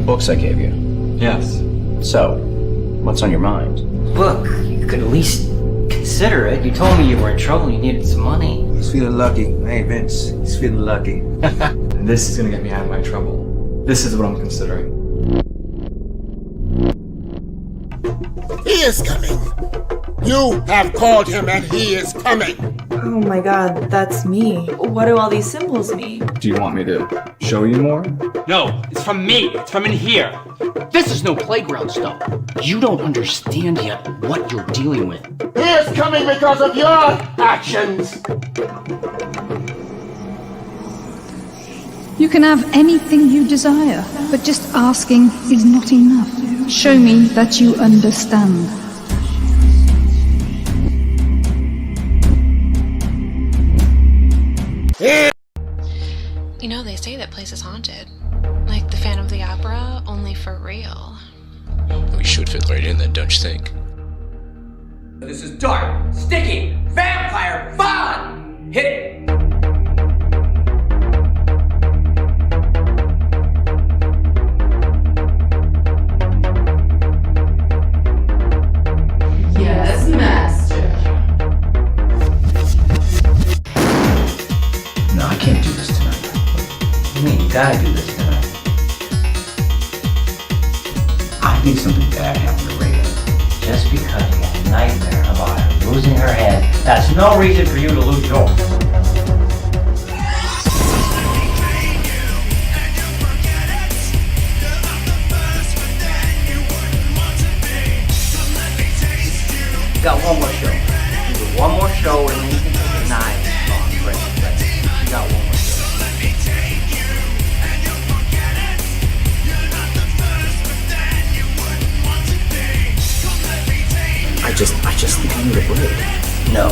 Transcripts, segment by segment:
books I gave you? Yes. So, what's on your mind? Look, you could at least consider it. You told me you were in trouble, you needed some money. He's feeling lucky. Hey, Vince, he's feeling lucky. This is gonna get me out of my trouble. This is what I'm considering. He is coming. You have called him and he is coming. Oh my god, that's me. What do all these symbols mean? Do you want me to show you more? No, it's from me. It's from in here. This is no playground stuff. You don't understand yet what you're dealing with. He is coming because of your actions. You can have anything you desire, but just asking is not enough. Show me that you understand. You know, they say that place is haunted. Like the Phantom of the Opera, only for real. We should fit right in then, don't you think? This is dark, sticky, vampire fun! Hit it! Yes, master. No, I can't do this tonight. What do you mean? You gotta do this tonight. I think something bad happened to Rita. Just because you had a nightmare about her losing her head, that's no reason for you to lose yours. Got one more show. Do one more show and then you can take a knife. You got one more show. I just think I need a break. No.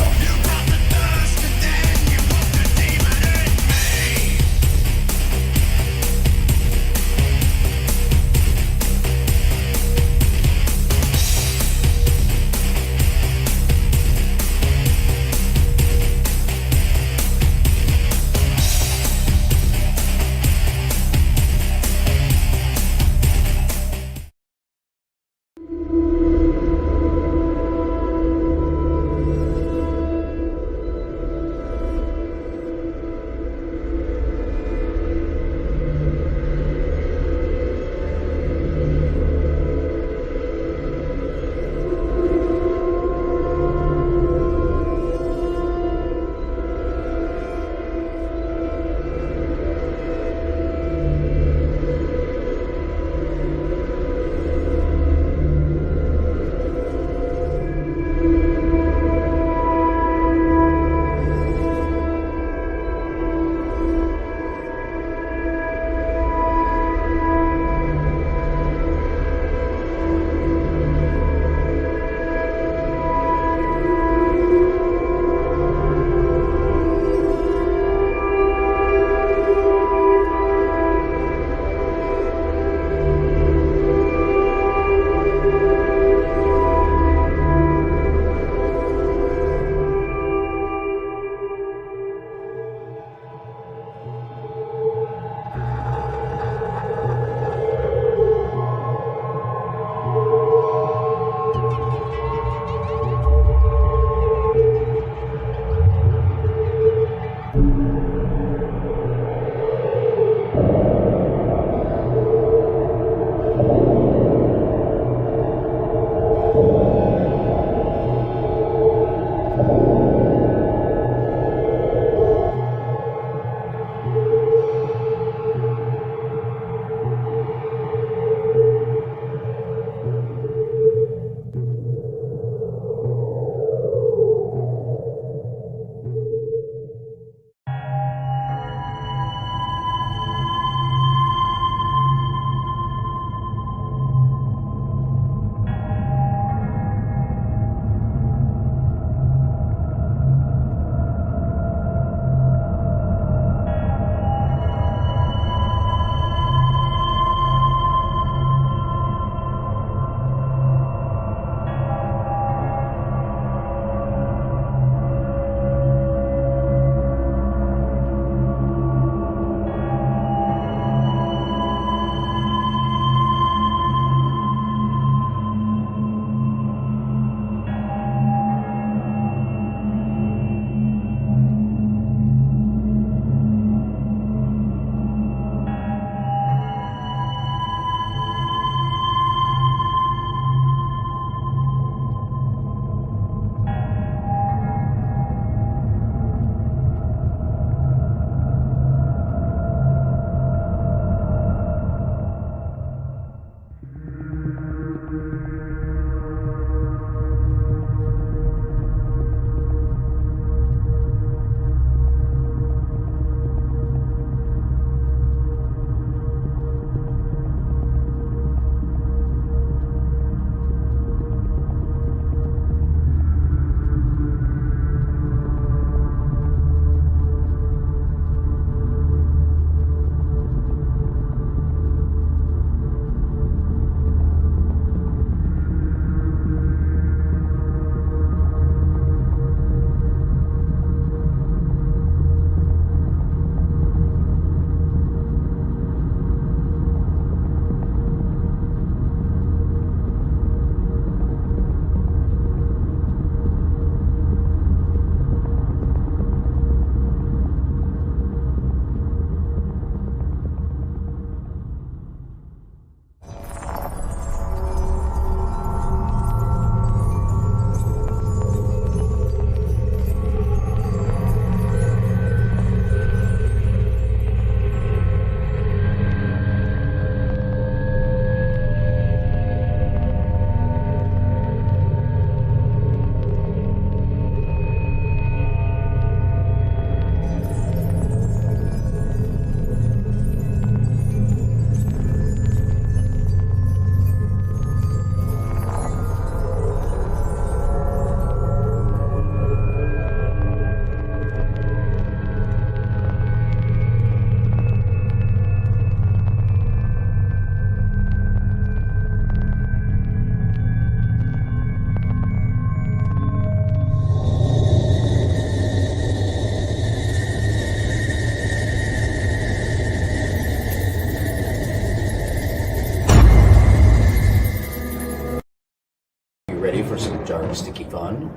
for some dark, sticky fun?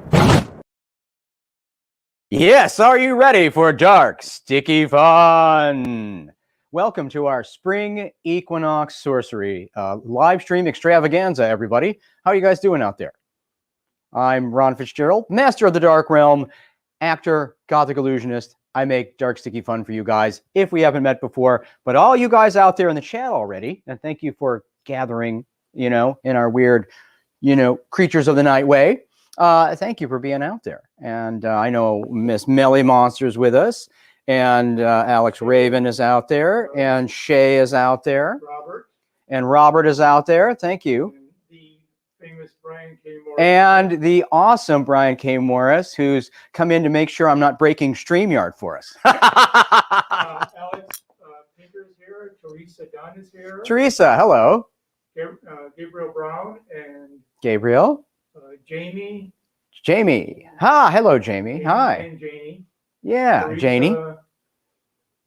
Yes, are you ready for dark, sticky fun? Welcome to our spring Equinox Sorcery live stream extravaganza, everybody. How are you guys doing out there? I'm Ron Fitzgerald, master of the Dark Realm, actor, Gothic Illusionist. I make dark, sticky fun for you guys if we haven't met before. But all you guys out there in the chat already, and thank you for gathering, in our weird, creatures of the night way. Thank you for being out there. And I know Miss Melly Monster's with us, and Alex Raven is out there, and Shay is out there. And Robert is out there. Thank you. Famous Brian K. Morris. And the awesome Brian K. Morris, who's come in to make sure I'm not breaking StreamYard for us. Alex Pinker is here. Teresa Dunn is here. Teresa, hello. Gabriel Brown and Gabriel. Jamie. Jamie. Hello, Jamie. Hi. And Janie. Yeah, Teresa, Janie.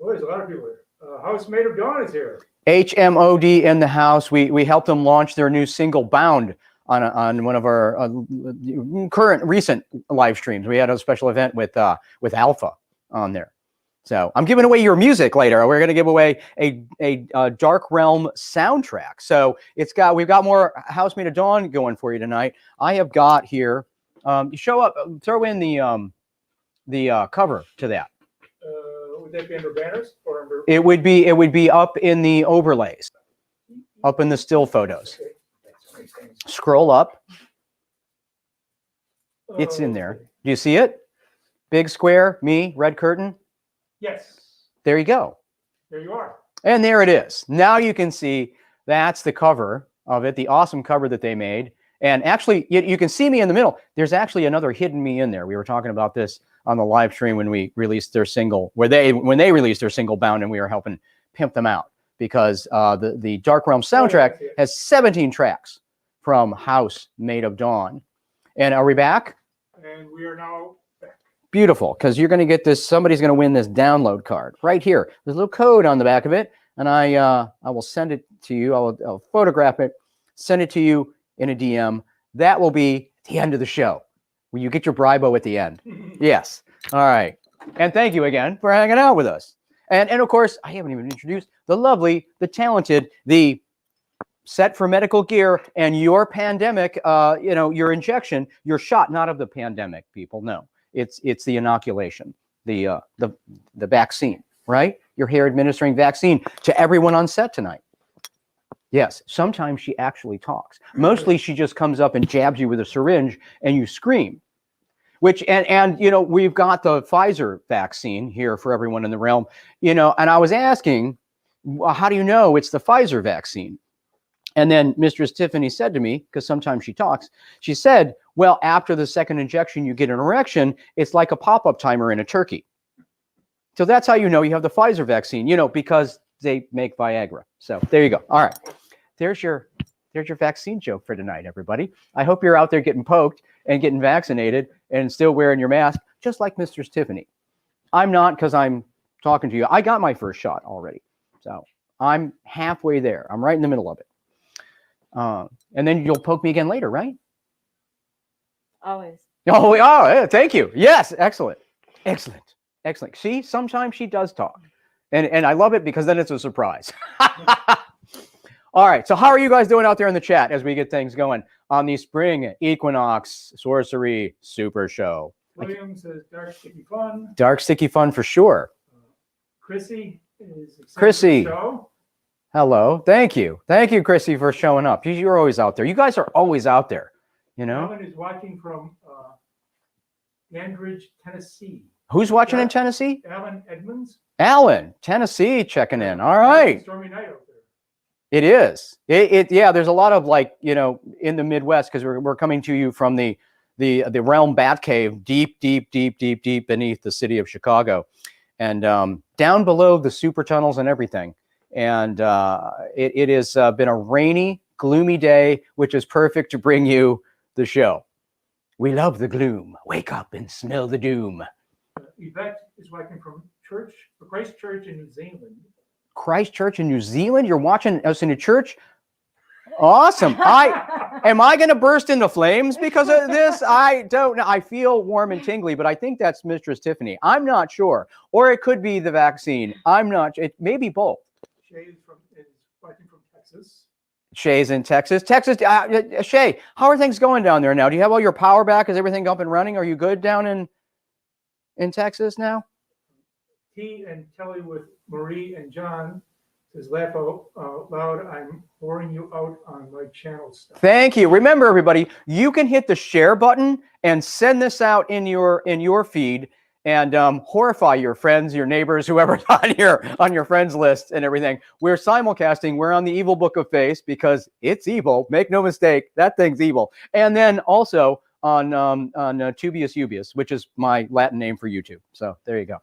there's a lot of people here. Housemate of Dawn is here. HMOD in the house. We helped them launch their new single Bound on one of our recent live streams. We had a special event with Alpha on there. So I'm giving away your music later. We're going to give away a Dark Realm soundtrack. So we've got more Housemate of Dawn going for you tonight. I have got here. You show up. Throw in the cover to that. Would that be under banners or under? It would be up in the overlays, up in the still photos. Okay. Scroll up. It's in there. Do you see it? Big square, me, red curtain. Yes. There you go. There you are. And there it is. Now you can see that's the cover of it, the awesome cover that they made. And actually, you can see me in the middle. There's actually another hidden me in there. We were talking about this on the live stream when we released their single, when they released their single Bound, and we were helping pimp them out because the Dark Realm soundtrack has 17 tracks from Housemate of Dawn. And are we back? And we are now back. Beautiful, because you're going to get this. Somebody's going to win this download card right here. There's a little code on the back of it, and I will send it to you. I'll photograph it, send it to you in a DM. That will be the end of the show, where you get your bribo at the end. Yes. All right. And thank you again for hanging out with us. And of course, I haven't even introduced the lovely, the talented, the set for medical gear and your pandemic, your injection, your shot, not of the pandemic, people. No, it's the inoculation, the vaccine, right? You're here administering vaccine to everyone on set tonight. Yes, sometimes she actually talks. Mostly she just comes up and jabs you with a syringe and you scream. Which, and we've got the Pfizer vaccine here for everyone in the realm, and I was asking, how do you know it's the Pfizer vaccine? And then Mistress Tiffany said to me, because sometimes she talks, she said, well, after the second injection, you get an erection. It's like a pop-up timer in a turkey. So that's how you know you have the Pfizer vaccine, because they make Viagra. So there you go. All right. There's your vaccine joke for tonight, everybody. I hope you're out there getting poked and getting vaccinated and still wearing your mask, just like Mistress Tiffany. I'm not, because I'm talking to you. I got my first shot already. So I'm halfway there. I'm right in the middle of it. And then you'll poke me again later, right? Always. Oh, yeah, thank you. Yes, excellent. Excellent. Excellent. See, sometimes she does talk. And I love it because then it's a surprise. All right, so how are you guys doing out there in the chat as we get things going on the Spring Equinox Sorcery Super Show? William says dark, sticky fun. Dark, sticky fun for sure. Chrissy is excited Chrissy. for the show. Hello. Thank you. Thank you, Chrissy, for showing up. You're always out there. You guys are always out there, Alan is watching from Andridge, Tennessee. Who's watching in Tennessee? Alan Edmonds. Alan, Tennessee, checking in. All right. Stormy night out there. It is. Yeah, there's a lot of in the Midwest, because we're coming to you from the realm Batcave deep beneath the city of Chicago, and down below the super tunnels and everything. And it has been a rainy, gloomy day, which is perfect to bring you the show. We love the gloom. Wake up and smell the doom. Yvette is watching from Christchurch in New Zealand. Christchurch in New Zealand? You're watching us in a church? Awesome. Am I going to burst into flames because of this? I don't know. I feel warm and tingly, but I think that's Mistress Tiffany. I'm not sure. Or it could be the vaccine. I'm not. It may be both. Shay is fighting from Texas. Shay's in Texas. Shay, how are things going down there now? Do you have all your power back? Is everything up and running? Are you good down in Texas now? He and Kelly with Marie and John says, laugh out loud. I'm pouring you out on my channel stuff. Thank you. Remember, everybody, you can hit the share button and send this out in your feed and horrify your friends, your neighbors, whoever's on your friends list and everything. We're simulcasting. We're on the Evil Book of Face because it's evil. Make no mistake, that thing's evil. And then also on Tubius Ubius, which is my Latin name for YouTube. So there you go.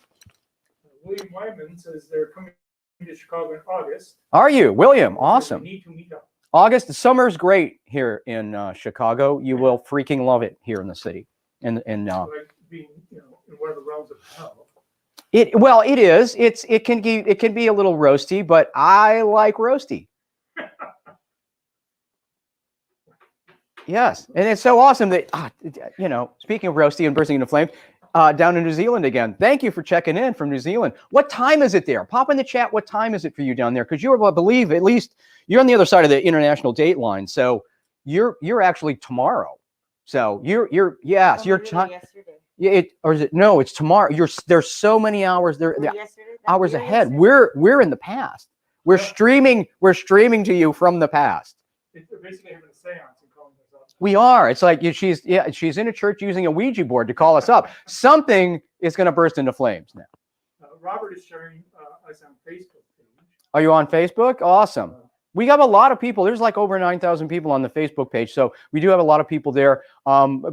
William Wyman says they're coming to Chicago in August. Are you, William? Awesome. We need to meet up. August, the summer's great here in Chicago. You will freaking love it here in the city. Like being, in one of the realms of hell. It is. It can be a little roasty, but I like roasty. Yes, and it's so awesome that speaking of roasty and bursting into flames, down in New Zealand again. Thank you for checking in from New Zealand. What time is it there? Pop in the chat. What time is it for you down there? Because I believe at least you're on the other side of the international date line. So you're actually tomorrow. So you're time. No, it's tomorrow. There's so many hours there. Hours ahead. We're in the past. We're streaming to you from the past. They're basically having a seance and calling us up. We are. It's like she's in a church using a Ouija board to call us up. Something is going to burst into flames now. Robert is sharing us on Facebook page. Are you on Facebook? Awesome. We have a lot of people. There's like over 9,000 people on the Facebook page. So we do have a lot of people there.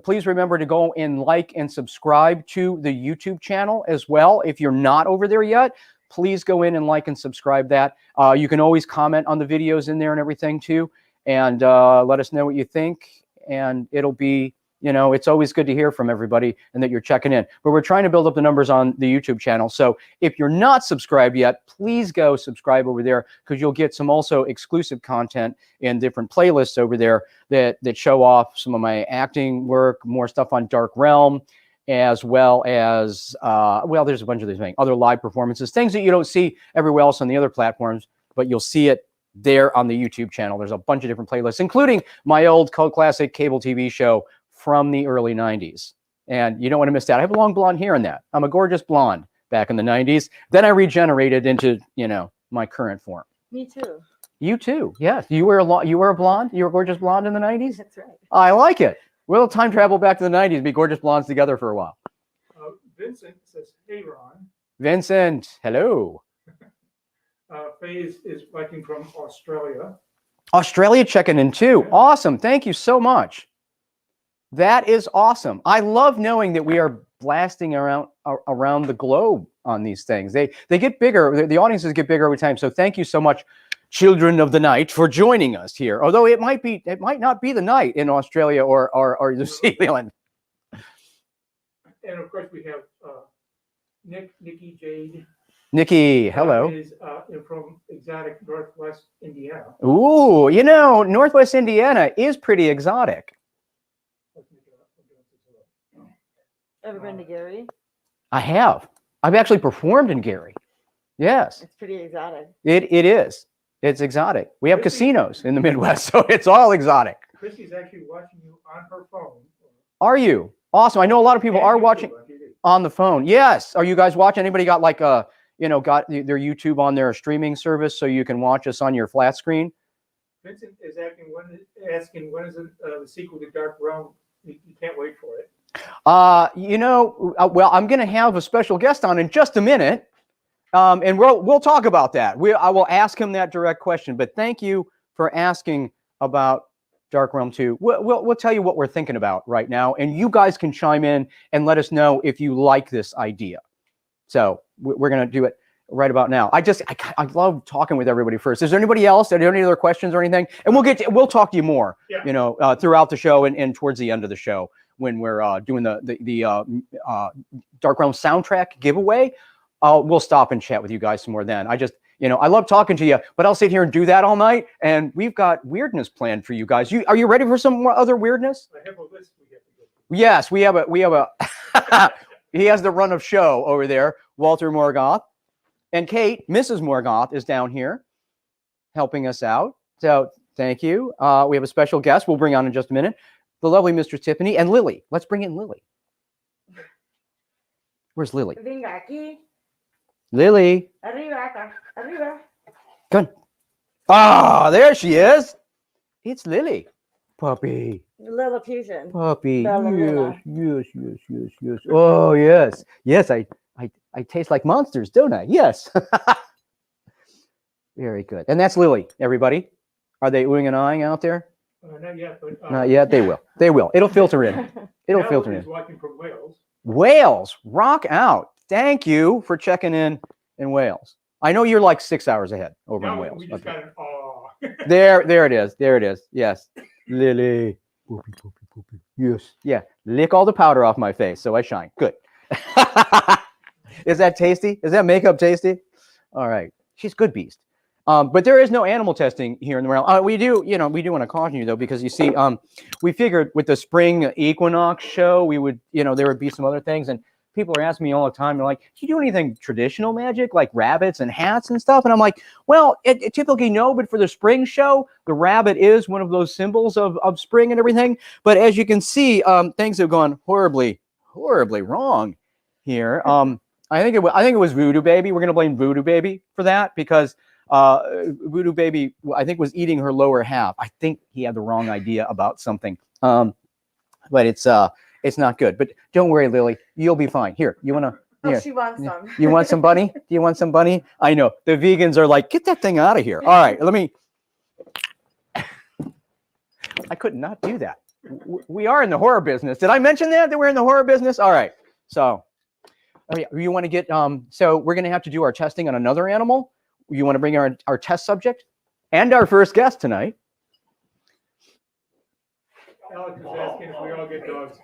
Please remember to go and like and subscribe to the YouTube channel as well. If you're not over there yet, please go in and like and subscribe that. You can always comment on the videos in there and everything too. And let us know what you think. And it'll be, it's always good to hear from everybody and that you're checking in. But we're trying to build up the numbers on the YouTube channel. So if you're not subscribed yet, please go subscribe over there because you'll get some also exclusive content in different playlists over there that show off some of my acting work, more stuff on Dark Realm, as well as, there's a bunch of these things, other live performances, things that you don't see everywhere else on the other platforms, but you'll see it there on the YouTube channel. There's a bunch of different playlists, including my old cult classic cable TV show from the early 90s. And you don't want to miss that. I have long blonde hair in that. I'm a gorgeous blonde back in the 90s. Then I regenerated into, my current form. Me too. You too. Yes. You were a blonde. You were a gorgeous blonde in the 90s? That's right. I like it. We'll time travel back to the 90s, be gorgeous blondes together for a while. Vincent says, hey, Ron. Vincent, hello. Faye is liking from Australia. Australia checking in too. Awesome. Thank you so much. That is awesome. I love knowing that we are blasting around the globe on these things. They get bigger. The audiences get bigger every time. So thank you so much, children of the night, for joining us here. Although it might not be the night in Australia or New Zealand. And of course we have Nikki, Jade. Nikki, hello. Is from exotic Northwest Indiana. Ooh, Northwest Indiana is pretty exotic. Ever been to Gary? I have. I've actually performed in Gary. Yes. It's pretty exotic. It is. It's exotic. We have casinos in the Midwest, so it's all exotic. Christy's actually watching you on her phone. Are you? Awesome. I know a lot of people are watching on the phone. Yes. Are you guys watching? Anybody got like got their YouTube on their streaming service so you can watch us on your flat screen? Vincent is asking when is the sequel to Dark Realm? You can't wait for it. Well, I'm going to have a special guest on in just a minute, and we'll talk about that. I will ask him that direct question. But thank you for asking about Dark Realm 2. We'll tell you what we're thinking about right now, and you guys can chime in and let us know if you like this idea. So we're going to do it right about now. I love talking with everybody first. Is there anybody else? Are there any other questions or anything? And we'll talk to you more, throughout the show and towards the end of the show when we're doing the Dark Realm soundtrack giveaway. We'll stop and chat with you guys some more then. You know, I love talking to you, but I'll sit here and do that all night. And we've got weirdness planned for you guys. Are you ready for some more other weirdness? I have a list we have to go through. Yes, we have a he has the run of show over there, Walter Morgoth. And Kate, Mrs. Morgoth, is down here helping us out. So thank you. We have a special guest we'll bring on in just a minute. The lovely Mistress Tiffany and Lilly. Let's bring in Lilly. Where's Lilly? Venga aquí. Lilly. Arriba, arriba. Good. Ah, there she is. It's Lilly. Puppy. Lilliputian. Puppy. Bella. Yes. Oh, yes. Yes, I taste like monsters, don't I? Yes. Very good. And that's Lilly, everybody. Are they oohing and eyeing out there? Not yet, but Not yet. They will. They will. It'll filter in. It'll filter in. Watching from Wales. Wales, rock out. Thank you for checking in Wales. I know you're like 6 hours ahead over in Wales. We just got an aw. There it is. There it is. Yes. Lily. Poopy, poopy, poopy. Yes. Yeah. Lick all the powder off my face so I shine. Good. Is that tasty? Is that makeup tasty? All right. She's good beast. But there is no animal testing here in the realm. We do want to caution you though, because you see, we figured with the spring equinox show, we would, there would be some other things, and people are asking me all the time, they're like, do you do anything traditional magic, like rabbits and hats and stuff? And I'm like, well, it typically no, but for the spring show, the rabbit is one of those symbols of spring and everything. But as you can see, things have gone horribly wrong here. I think it was Voodoo Baby. We're going to blame Voodoo Baby for that, because Voodoo Baby, I think, was eating her lower half. I think he had the wrong idea about something. But it's not good. But don't worry, Lily, you'll be fine. Here, you want to? Oh, she wants some. You want some bunny? Do you want some bunny? I know the vegans are like, get that thing out of here. All right, let me. I could not do that. We are in the horror business. Did I mention that we're in the horror business? All right. So, you want to get? So we're going to have to do our testing on another animal. You want to bring our test subject and our first guest tonight. Alex is asking if we all get dogs.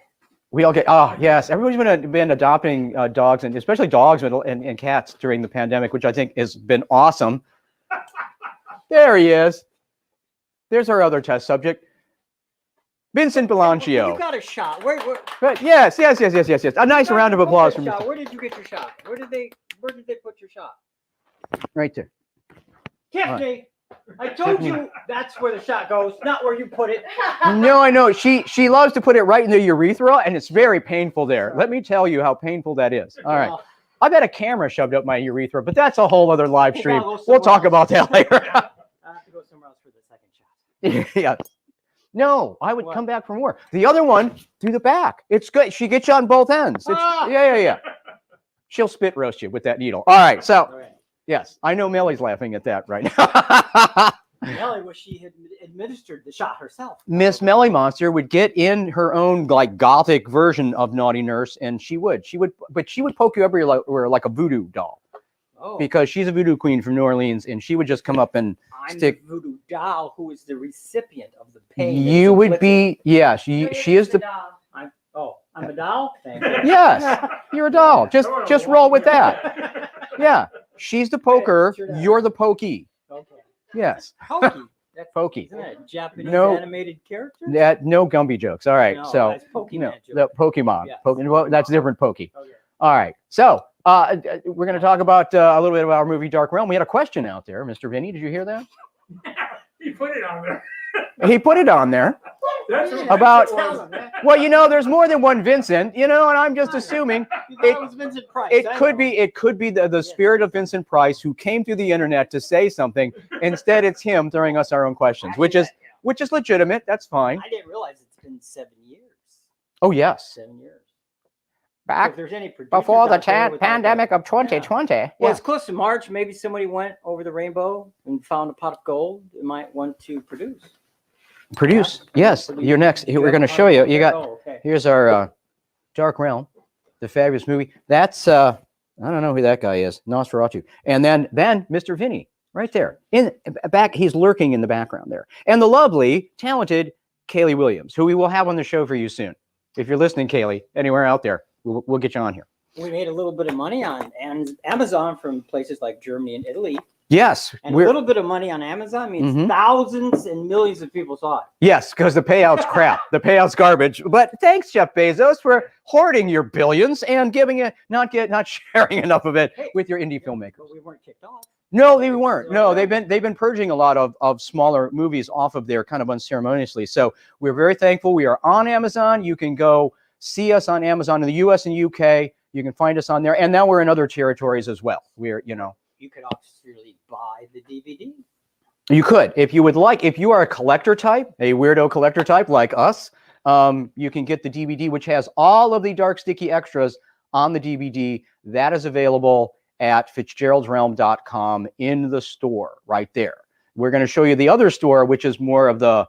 We all get, yes. Everybody's been adopting dogs, and especially dogs and cats during the pandemic, which I think has been awesome. There he is. There's our other test subject, Vincent Bilancio. You got a shot. Where? Yes. A nice round of applause from Mr. Where did you get your shot? Where did they put your shot? Right there. Tiffany, I told you that's where the shot goes, not where you put it. No, I know. She loves to put it right in the urethra, and it's very painful there. Let me tell you how painful that is. All right. I've had a camera shoved up my urethra, but that's a whole other live stream. We'll talk about that later. I have to go somewhere else for the second shot. Yeah. No, I would come back for more. The other one through the back. It's good. She gets you on both ends. Yeah. She'll spit roast you with that needle. All right. So, yes, I know Mellie's laughing at that right now. Mellie, wish she had administered the shot herself. Miss Mellie Monster would get in her own like Gothic version of Naughty Nurse, and she would poke you everywhere like a voodoo doll. Oh. Because she's a voodoo queen from New Orleans, and she would just come up and stick. I'm the voodoo doll who is the recipient of the pain. You would be, yeah. She is the. I'm a doll. Thank you. Yes, you're a doll. Just roll with that. Yeah, she's the poker. You're the pokey. Okay. Yes. Pokey. That's pokey. Isn't that a Japanese animated character? No Gumby jokes. All right. No, so that's Pokemon the Pokemon. Yes. Well, that's different pokey. Okay. All right. So we're going to talk about a little bit about our movie Dark Realm. We had a question out there, Mr. Vinny. Did you hear that? He put it on there. He put it on there. About there's more than one Vincent, and I'm just assuming it was Vincent Price. It could be the spirit of Vincent Price who came through the internet to say something. Instead, it's him throwing us our own questions, which is legitimate. That's fine. I didn't realize it's been 7 years. Oh yes, 7 years. Back so if there's any before the pandemic of 2020. Yeah. Well, it's close to March. Maybe somebody went over the rainbow and found a pot of gold. They might want to produce. Yes. You're next. We're going to show you. You got. Here's our Dark Realm, the fabulous movie. That's I don't know who that guy is. Nosferatu. And then Mr. Vinny right there in back. He's lurking in the background there. And the lovely, talented Kaylee Williams, who we will have on the show for you soon. If you're listening, Kaylee, anywhere out there, we'll get you on here. We made a little bit of money on Amazon from places like Germany and Italy. Yes. And a little bit of money on Amazon means thousands and millions of people saw it. Yes, because the payout's crap. The payout's garbage. But thanks, Jeff Bezos, for hoarding your billions and giving it, not sharing enough of it with your indie filmmakers. But we weren't kicked off. No, they weren't. No, they've been purging a lot of smaller movies off of there kind of unceremoniously. So we're very thankful. We are on Amazon. You can go see us on Amazon in the US and UK. You can find us on there. And now we're in other territories as well. We're, You could actually buy the DVD. You could, if you would like. If you are a collector type, a weirdo collector type like us, you can get the DVD, which has all of the Dark Sticky extras on the DVD. That is available at Fitzgerald'sRealm.com in the store right there. We're going to show you the other store, which is more of the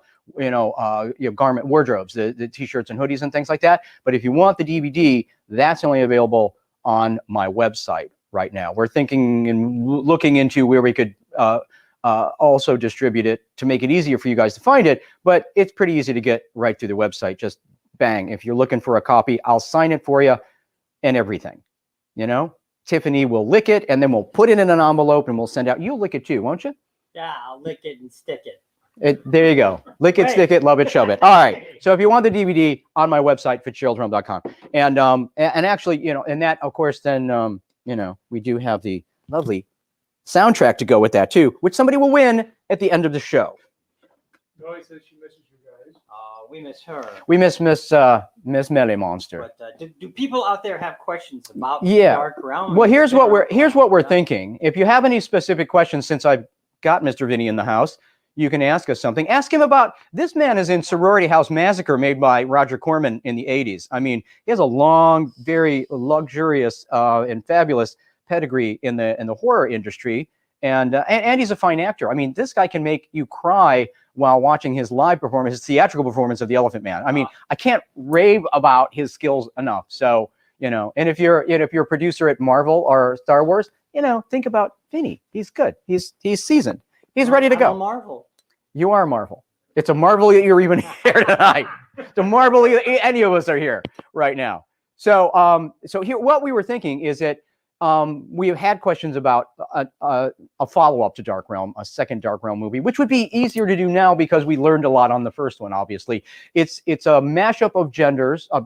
garment wardrobes, the t-shirts and hoodies and things like that. But if you want the DVD, that's only available on my website right now. We're thinking and looking into where we could also distribute it to make it easier for you guys to find it, but it's pretty easy to get right through the website. Just bang. If you're looking for a copy, I'll sign it for you and everything. Tiffany will lick it, and then we'll put it in an envelope and we'll send out. You'll lick it too, won't you? Yeah, I'll lick it and stick it. There you go. Lick it, stick it, love it, shove it. All right. So if you want the DVD, on my website, Fitzgerald'sRealm.com. And actually, and that, of course, then, we do have the lovely soundtrack to go with that too, which somebody will win at the end of the show. Noelle says she misses you guys. We miss her. We miss Miss Melly Monster. But do people out there have questions about Dark Realm? Well, here's what we're thinking. If you have any specific questions, since I've got Mr. Vinny in the house, you can ask us something. Ask him about, this man is in Sorority House Massacre, made by Roger Corman in the 80s. I mean, he has a long, very luxurious and fabulous pedigree in the horror industry, and he's a fine actor. I mean, this guy can make you cry while watching his live performance, his theatrical performance of the Elephant Man. I mean, I can't rave about his skills enough. So, and if you're a producer at Marvel or Star Wars, think about Vinny. He's good. He's seasoned. He's ready to go. I'm a Marvel. You are Marvel. It's a marvel that you're even here tonight. It's a marvel that any of us are here right now. So, here, what we were thinking is that we have had questions about a follow-up to Dark Realm, a second Dark Realm movie, which would be easier to do now because we learned a lot on the first one. Obviously, it's a mashup of genres. A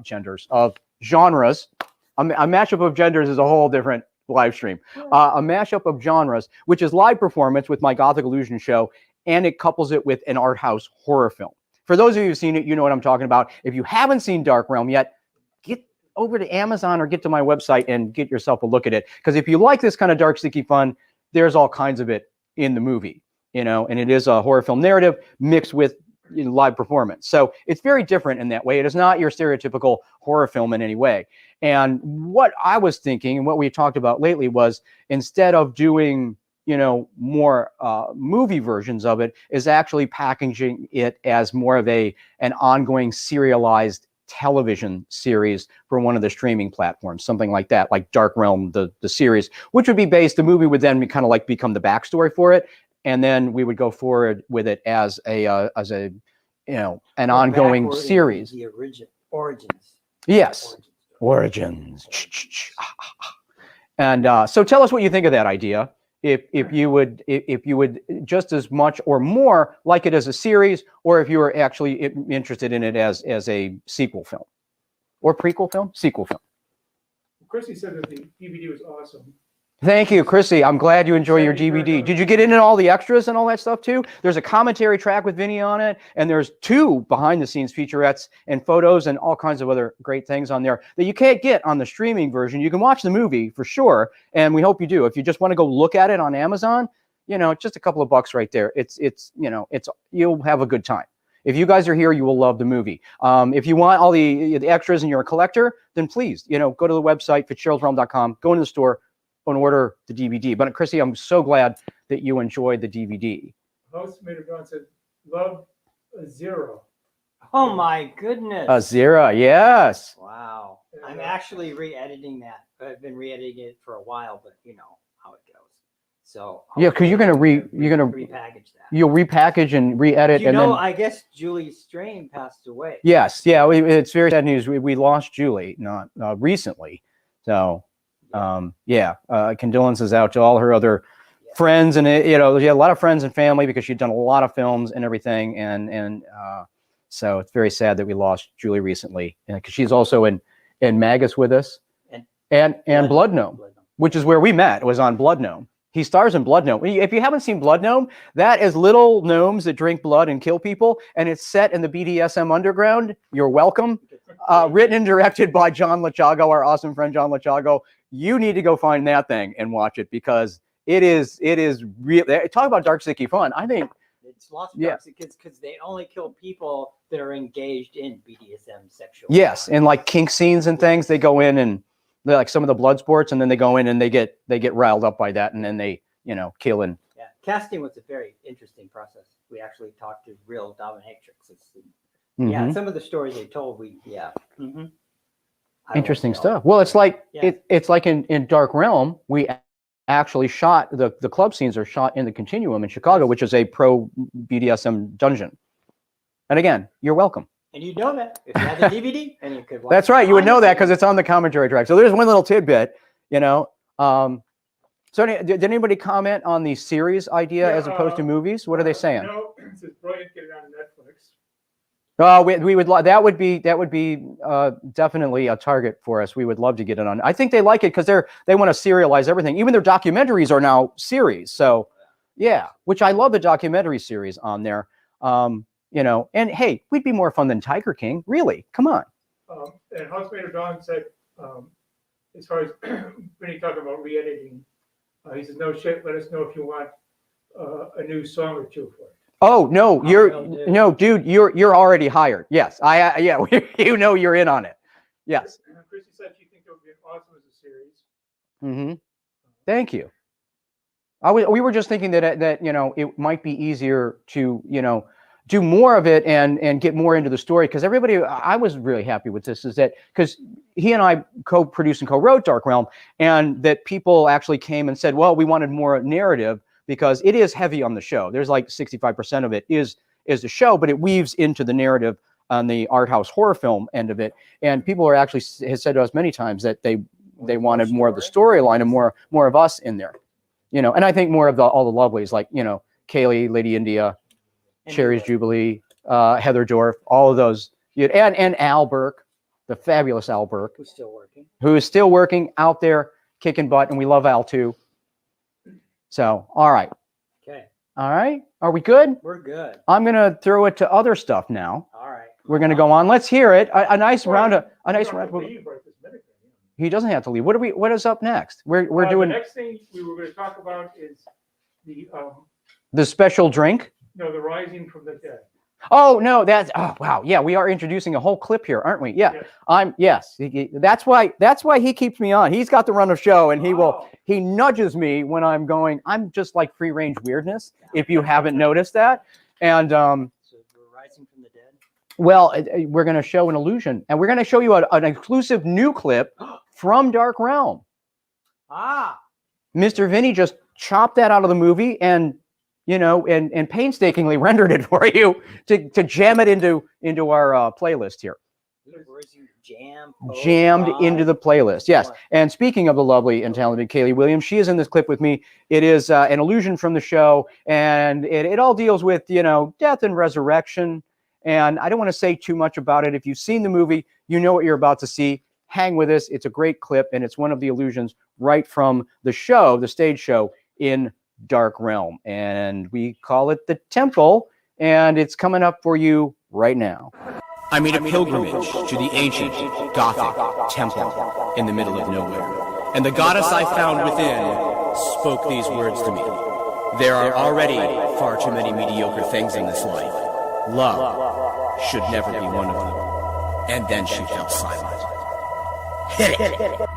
mashup of genders is a whole different live stream. A mashup of genres, which is live performance with my Gothic Illusion show, and it couples it with an art house horror film. For those of you who've seen it, you know what I'm talking about. If you haven't seen Dark Realm yet, get over to Amazon or get to my website and get yourself a look at it. Because if you like this kind of dark, sticky fun, there's all kinds of it in the movie, and it is a horror film narrative mixed with live performance. So it's very different in that way. It is not your stereotypical horror film in any way. And what I was thinking and what we talked about lately was, instead of doing more movie versions of it, is actually packaging it as more of an ongoing serialized television series for one of the streaming platforms, something like that, like Dark Realm, the series, which would be based, the movie would then kind of like become the backstory for it. And then we would go forward with it as an ongoing series. The origins. Yes. Origins. And so tell us what you think of that idea. If you would just as much or more like it as a series, or if you were actually interested in it as a sequel film or prequel film, sequel film. Chrissy said that the DVD was awesome. Thank you, Chrissy. I'm glad you enjoy your DVD. Did you get into all the extras and all that stuff too? There's a commentary track with Vinny on it, and there's 2 behind-the-scenes featurettes and photos and all kinds of other great things on there that you can't get on the streaming version. You can watch the movie for sure, and we hope you do. If you just want to go look at it on Amazon, just a couple of bucks right there. It's you'll have a good time. If you guys are here, you will love the movie. If you want all the extras and you're a collector, then please, go to the website, Fitzgerald'sRealm.com, go into the store, and order the DVD. But Chrissy, I'm so glad that you enjoyed the DVD. Host made it on, said, love Zero. Oh my goodness. Zero, yes. Wow. I'm actually re-editing that. I've been re-editing it for a while, but you know how it goes. So yeah, because you're gonna repackage that. You'll repackage and re-edit. You know, I guess Julie Strain passed away. Yes, yeah, it's very sad news. We lost Julie not recently. So condolences out to all her other friends, and she had a lot of friends and family because she'd done a lot of films and everything, and so it's very sad that we lost Julie recently, because she's also in Magus with us, and Blood Gnome, which is where we met. It was on Blood Gnome. He stars in Blood Gnome. If you haven't seen Blood Gnome, that is little gnomes that drink blood and kill people, and it's set in the BDSM underground. You're welcome. Written and directed by John Lachago, our awesome friend John Lachago. You need to go find that thing and watch it, because it is real. Talk about dark, sticky fun. I think it's lots of dark kids because they only kill people that are engaged in BDSM sexual. Yes, and like kink scenes and things, they go in and they're like some of the blood sports, and then they go in and they get riled up by that, and then they kill and. Yeah, casting was a very interesting process. We actually talked to real dominatrix. Yeah, some of the stories they told, Interesting stuff. Well, it's like it's like in Dark Realm, we actually shot the club scenes are shot in the Continuum in Chicago, which is a pro BDSM dungeon. And again, you're welcome. And you know that if you had the DVD, and you could watch. That's right. You would know that because it's on the commentary track. So there's one little tidbit, So did anybody comment on the series idea as opposed to movies? What are they saying? No, it's brilliant. Get it on Netflix. We would that would be definitely a target for us. We would love to get it on. I think they like it because they want to serialize everything. Even their documentaries are now series. So yeah, which I love the documentary series on there. And hey, we'd be more fun than Tiger King. Really, come on. And Housemate of Dawn said, as far as Vinny talking about re-editing, he says, "No shit. Let us know if you want a new song or two for it." Oh no, dude, you're already hired. Yes, you're in on it. Yes. Chrissy said she thinks it would be awesome as a series. Mm-hmm. Thank you. We were just thinking that it might be easier to do more of it and get more into the story, because I was really happy with this, is that because he and I co-produced and co-wrote Dark Realm, and that people actually came and said, well, we wanted more narrative, because it is heavy on the show. There's like 65% of it is the show, but it weaves into the narrative on the art house horror film end of it. And people has said to us many times that they wanted more of the storyline and more of us in there, and I think more of all the lovelies, like, Kaylee, Lady India, Sherry's Jubilee, Heather Dorff, all of those, and Al Burke, the fabulous Al Burke, who is still working out there kicking butt, and we love Al too. So, all right. Okay. All right. Are we good? We're good. I'm going to throw it to other stuff now. All right. We're going to go on. Let's hear it. A nice round. He doesn't have to leave. What is up next? We're doing. The next thing we were going to talk about is the special drink. No, the Rising from the Dead. Oh no, wow. Yeah, we are introducing a whole clip here, aren't we? Yeah. Yes. That's why he keeps me on. He's got the run of show, and he nudges me when I'm going. I'm just like free range weirdness, if you haven't noticed that. And so we're Rising from the Dead. Well, we're going to show an illusion, and we're going to show you an exclusive new clip from Dark Realm. Mr. Vinny just chopped that out of the movie and painstakingly rendered it for you to jam it into our playlist here. Jammed into the playlist. Yes. And speaking of the lovely and talented Kaylee Williams, she is in this clip with me. It is an illusion from the show, and it all deals with, death and resurrection. And I don't want to say too much about it. If you've seen the movie, you know what you're about to see. Hang with us. It's a great clip, and it's one of the illusions right from the show, the stage show in Dark Realm, and we call it the Temple, and it's coming up for you right now. I made a pilgrimage to the ancient Gothic temple in the middle of nowhere, and the goddess I found within spoke these words to me. There are already far too many mediocre things in this life. Love should never be one of them. And then she fell silent. Hit it!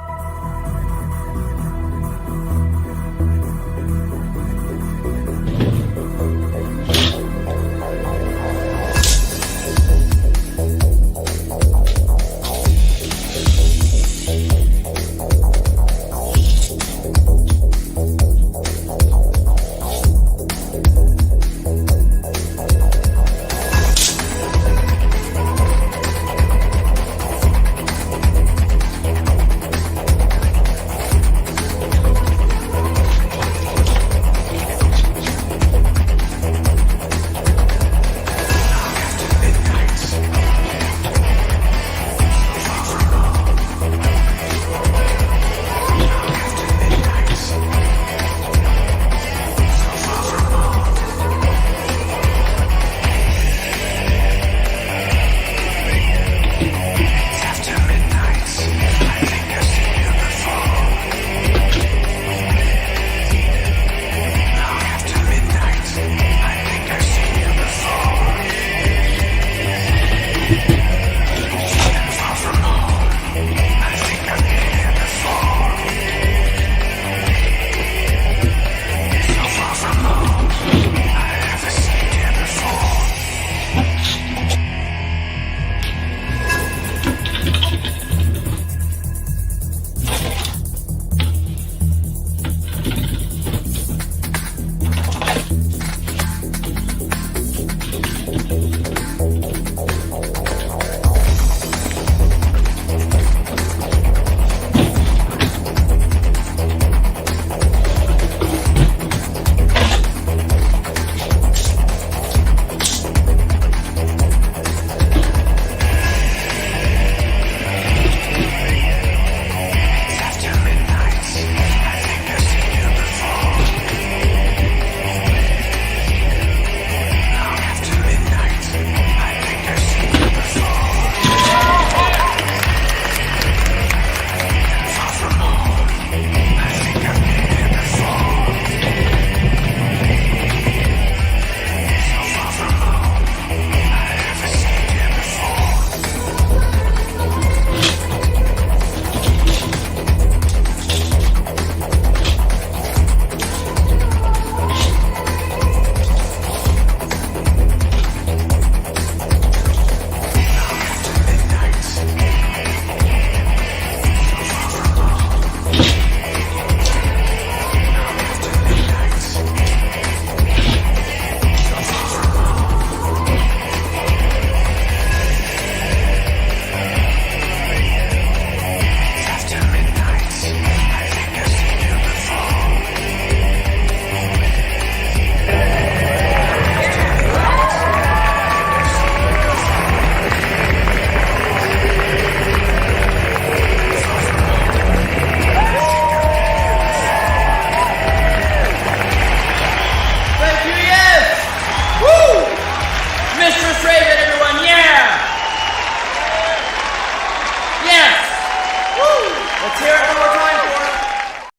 Let's hear it one more time for him.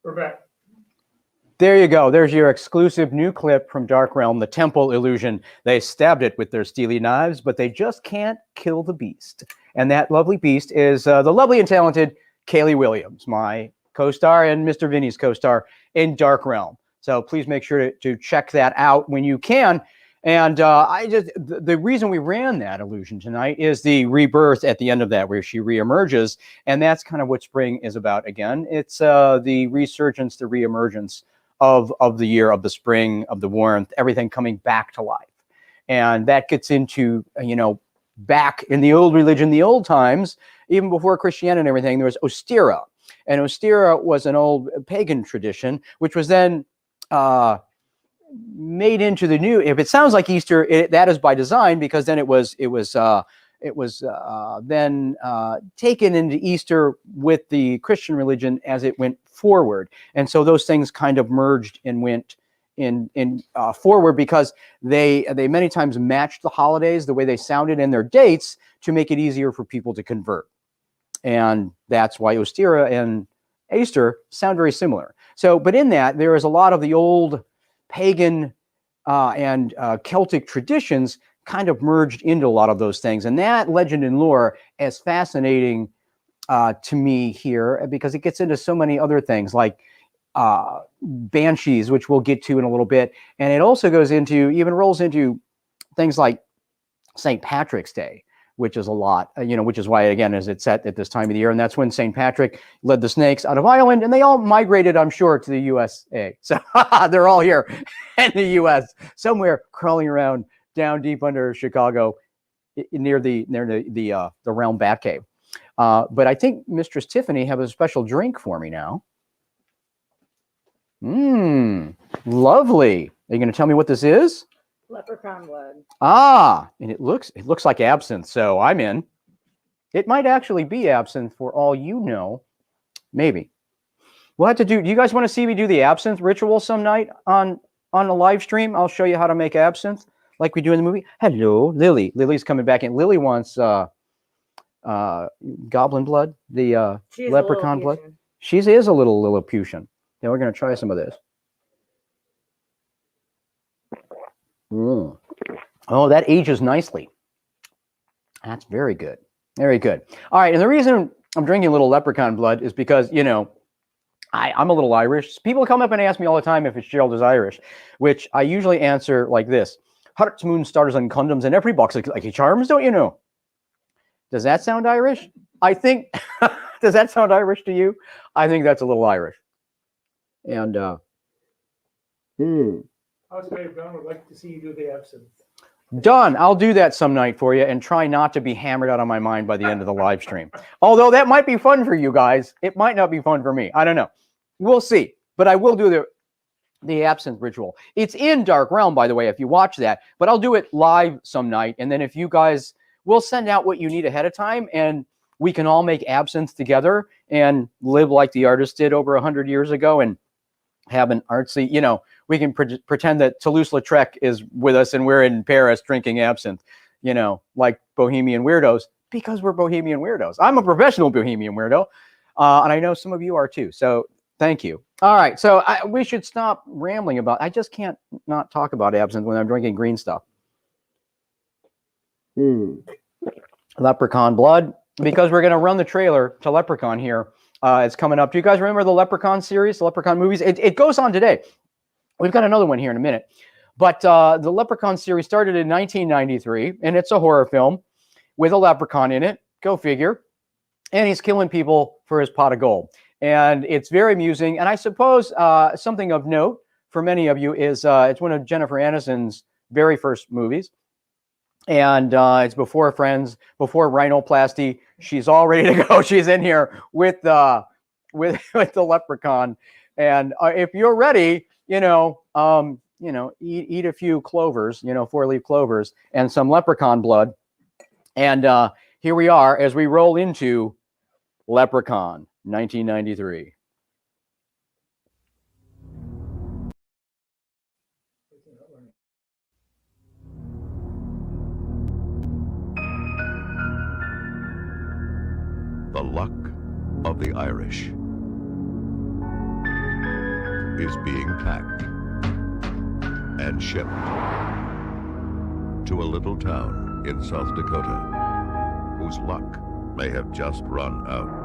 We're back. There you go. There's your exclusive new clip from Dark Realm, the temple illusion. They stabbed it with their steely knives, but they just can't kill the beast. And that lovely beast is the lovely and talented Kaylee Williams, my co-star and Mr. Vinny's co-star in Dark Realm. So please make sure to check that out when you can. And the reason we ran that illusion tonight is the rebirth at the end of that, where she reemerges. And that's kind of what spring is about again. It's the resurgence, the reemergence of the year, of the spring, of the warmth, everything coming back to life. And that gets into, back in the old religion, the old times, even before Christianity and everything, there was Ostera. And Ostera was an old pagan tradition, which was then made into the new. If it sounds like Easter, that is by design, because then it was then taken into Easter with the Christian religion as it went forward. And so those things kind of merged and went in forward, because they many times matched the holidays, the way they sounded in their dates, to make it easier for people to convert. And that's why Ostera and Easter sound very similar. So, but in that, there is a lot of the old pagan and Celtic traditions kind of merged into a lot of those things. And that legend and lore is fascinating to me here, because it gets into so many other things, like banshees, which we'll get to in a little bit. And it also goes into, even rolls into things like St. Patrick's Day, which is a lot, which is why, again, is it's set at this time of the year. And that's when St. Patrick led the snakes out of Ireland, and they all migrated, I'm sure, to the USA. So they're all here in the US, somewhere crawling around down deep under Chicago, near the Realm Batcave. But I think Mistress Tiffany have a special drink for me now. Lovely. Are you going to tell me what this is? Leprechaun blood. Ah, and it looks like absinthe, so I'm in. It might actually be absinthe for all you know. Maybe. We'll have to do. Do you guys want to see me do the absinthe ritual some night on a live stream? I'll show you how to make absinthe like we do in the movie. Hello, Lily. Lily's coming back in. Lily wants goblin blood, the leprechaun blood. She is a little Lilliputian. Yeah, we're going to try some of this. Oh, that ages nicely. That's very good. Very good. All right, and the reason I'm drinking a little leprechaun blood is because, I'm a little Irish. People come up and ask me all the time if Fitzgerald is Irish, which I usually answer like this: hearts, moon, stars, and condoms in every box, like charms, don't you know? Does that sound Irish? I think, does that sound Irish to you? I think that's a little Irish. And, Housemaid Brown would like to see you do the absinthe. Done. I'll do that some night for you, and try not to be hammered out of my mind by the end of the live stream. Although that might be fun for you guys. It might not be fun for me. I don't know. We'll see. But I will do the absinthe ritual. It's in Dark Realm, by the way, if you watch that. But I'll do it live some night. And then if you guys will send out what you need ahead of time, and we can all make absinthe together and live like the artist did over 100 years ago, and have an artsy, we can pretend that Toulouse-Lautrec is with us and we're in Paris drinking absinthe, like bohemian weirdos, because we're bohemian weirdos. I'm a professional bohemian weirdo, and I know some of you are too. So thank you. All right, so we should stop rambling about. I just can't not talk about absinthe when I'm drinking green stuff. Leprechaun blood, because we're going to run the trailer to Leprechaun here. It's coming up. Do you guys remember the Leprechaun series, the Leprechaun movies? It goes on today. We've got another one here in a minute. But the Leprechaun series started in 1993, and it's a horror film with a leprechaun in it. Go figure. And he's killing people for his pot of gold. And it's very amusing. And I suppose something of note for many of you is it's one of Jennifer Aniston's very first movies. And it's before Friends, before rhinoplasty. She's all ready to go. She's in here with the leprechaun. And if you're ready, eat a few clovers, 4-leaf clovers, and some leprechaun blood. And here we are as we roll into Leprechaun, 1993. The luck of the Irish is being packed and shipped to a little town in South Dakota whose luck may have just run out.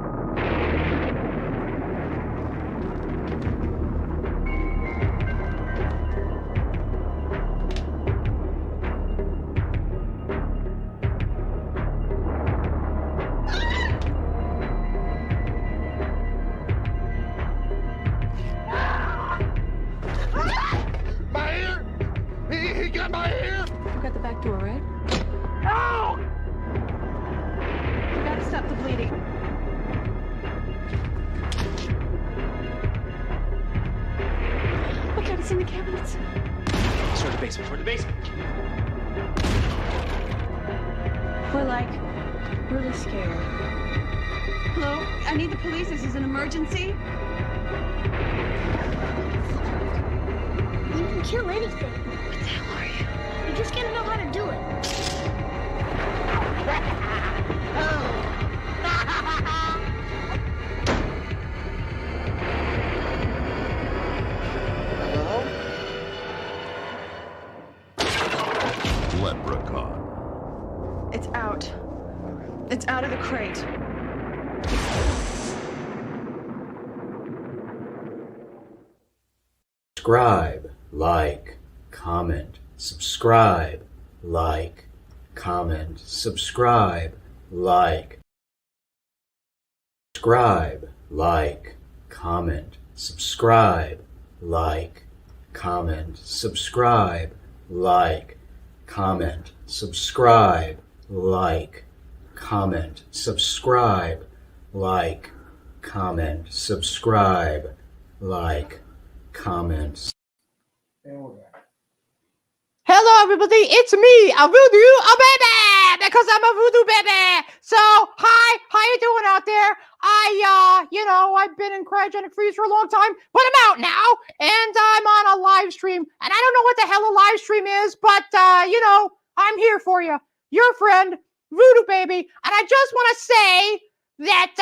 It's out of the crate. Subscribe, like, comment, subscribe, like, comment, subscribe, like, comment, subscribe, like, comment, subscribe, like, comment, subscribe, like, comment, subscribe, like, comment, subscribe, like, comment. Hello, everybody. It's me, a voodoo baby, because I'm a voodoo baby. So, hi, how you doing out there? I've been in cryogenic freeze for a long time, but I'm out now, and I'm on a live stream, and I don't know what the hell a live stream is, but, I'm here for you. Your friend, Voodoo Baby, and I just want to say that,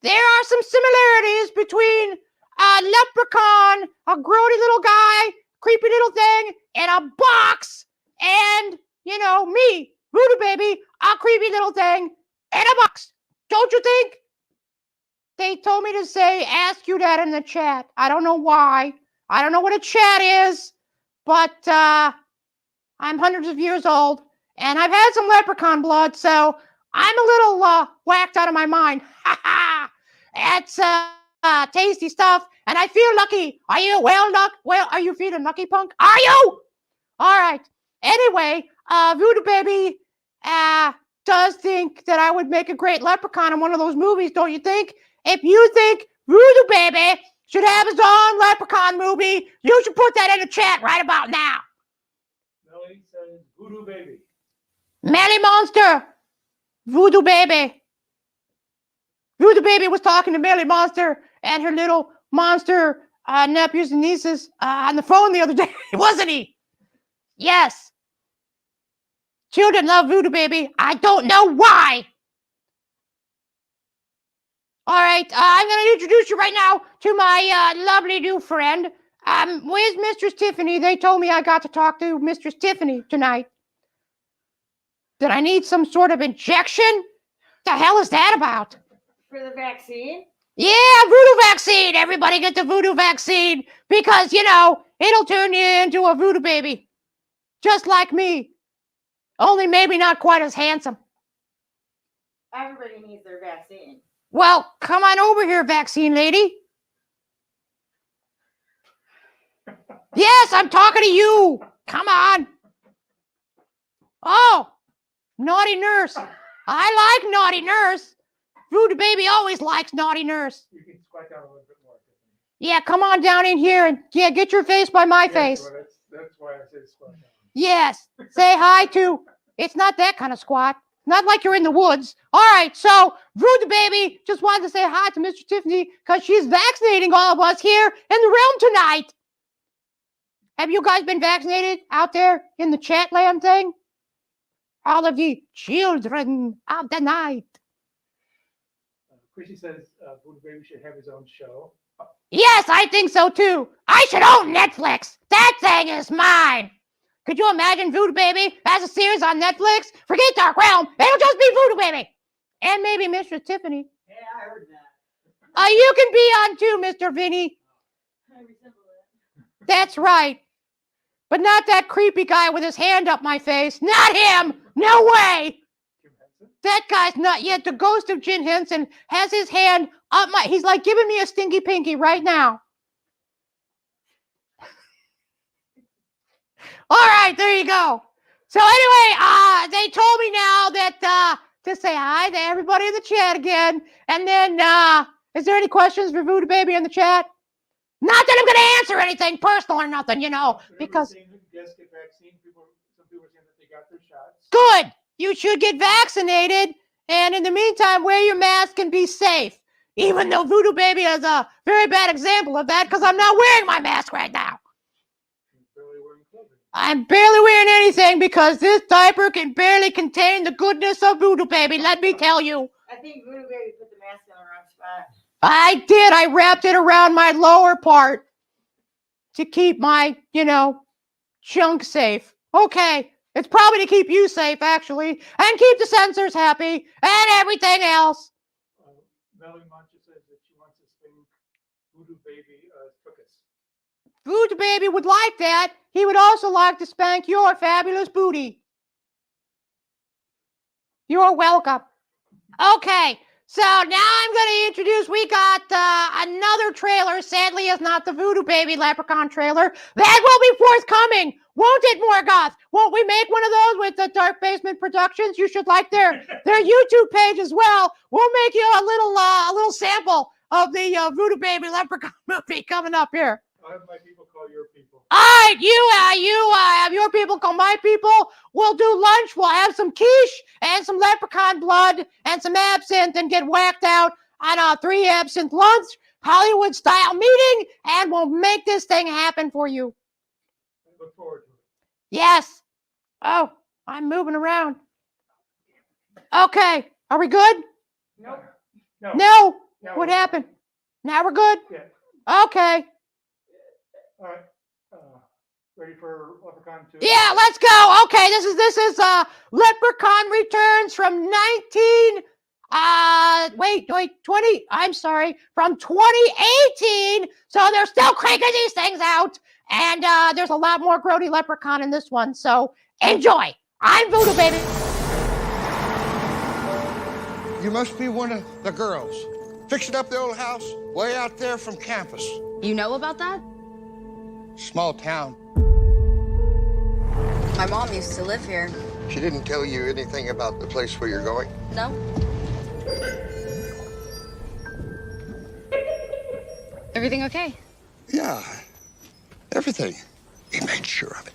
there are some similarities between a leprechaun, a grody little guy, creepy little thing, in a box, and, me, Voodoo Baby, a creepy little thing, in a box. Don't you think? They told me to ask you that in the chat. I don't know why. I don't know what a chat is, but, I'm hundreds of years old, and I've had some leprechaun blood, so I'm a little, whacked out of my mind. Ha ha! It's, tasty stuff, and I feel lucky. Are you are you feeling lucky, punk? Are you? All right. Anyway, Voodoo Baby does think that I would make a great leprechaun in one of those movies, don't you think? If you think Voodoo Baby should have his own leprechaun movie, you should put that in the chat right about now. Lilly says Voodoo Baby. Melly Monster, Voodoo Baby. Voodoo Baby was talking to Melly Monster and her little monster nephews and nieces on the phone the other day, wasn't he? Yes. Children love Voodoo Baby. I don't know why. All right, I'm going to introduce you right now to my lovely new friend. Where's Mistress Tiffany? They told me I got to talk to Mistress Tiffany tonight. Did I need some sort of injection? The hell is that about? For the vaccine? Yeah, voodoo vaccine. Everybody get the voodoo vaccine because, it'll turn you into a voodoo baby. Just like me. Only maybe not quite as handsome. Everybody needs their vaccine. Well, come on over here, vaccine lady. Yes, I'm talking to you. Come on. Oh, naughty nurse. I like naughty nurse. Voodoo Baby always likes naughty nurse. You can squat down a little bit more. Yeah, come on down in here and get your face by my face. Well, that's why I said squat down. Yes, say hi to. It's not that kind of squat. Not like you're in the woods. All right, so Voodoo Baby just wanted to say hi to Mr. Tiffany because she's vaccinating all of us here in the realm tonight. Have you guys been vaccinated out there in the chat land thing? All of the children of the night. Chrissy says Voodoo Baby should have his own show. Yes, I think so too. I should own Netflix. That thing is mine. Could you imagine Voodoo Baby as a series on Netflix? Forget Dark Realm. It'll just be Voodoo Baby. And maybe Mistress Tiffany. Yeah, I heard that. You can be on too, Mr. Vinny. I resemble it. That's right. But not that creepy guy with his hand up my face. Not him. No way. That guy's not yet. The ghost of Jim Henson has his hand up my... He's like giving me a stinky pinky right now. All right, there you go. So anyway, they told me now that to say hi to everybody in the chat again. And then, is there any questions for Voodoo Baby in the chat? Not that I'm going to answer anything personal or nothing, you know, because... Some people are saying that they got their shots. Good. You should get vaccinated. And in the meantime, wear your mask and be safe. Even though Voodoo Baby is a very bad example of that because I'm not wearing my mask right now. I'm barely wearing anything because this diaper can barely contain the goodness of Voodoo Baby, let me tell you. I think Voodoo Baby put the mask on the wrong spot. I did. I wrapped it around my lower part to keep my, junk safe. Okay. It's probably to keep you safe, actually, and keep the censors happy and everything else. Melanie Mancha says that she wants to spank Voodoo Baby Tookus. Voodoo Baby would like that. He would also like to spank your fabulous booty. You're welcome. Okay, so now I'm going to introduce, we got another trailer. Sadly, it's not the Voodoo Baby Leprechaun trailer. That will be forthcoming. Won't it, Morgoth? Won't we make one of those with the Dark Basement Productions? You should like their YouTube page as well. We'll make you a little sample of the Voodoo Baby Leprechaun movie coming up here. I'll have my people call your people. All right, you have your people call my people. We'll do lunch. We'll have some quiche and some leprechaun blood and some absinthe and get whacked out on a 3 absinthe lunch, Hollywood style meeting, and we'll make this thing happen for you. I look forward to it. Yes. Oh, I'm moving around. Okay. Are we good? No. No. What happened? Now we're good? Yeah. Okay. All right. Ready for Leprechaun 2? Yeah, let's go. Okay, this is Leprechaun Returns from 20, I'm sorry, from 2018. So they're still cranking these things out. And there's a lot more grody leprechaun in this one. So enjoy. I'm Voodoo Baby. You must be one of the girls fixing up the old house way out there from campus. You know about that? Small town. My mom used to live here. She didn't tell you anything about the place where you're going? No. Everything okay? Yeah. Everything. He made sure of it.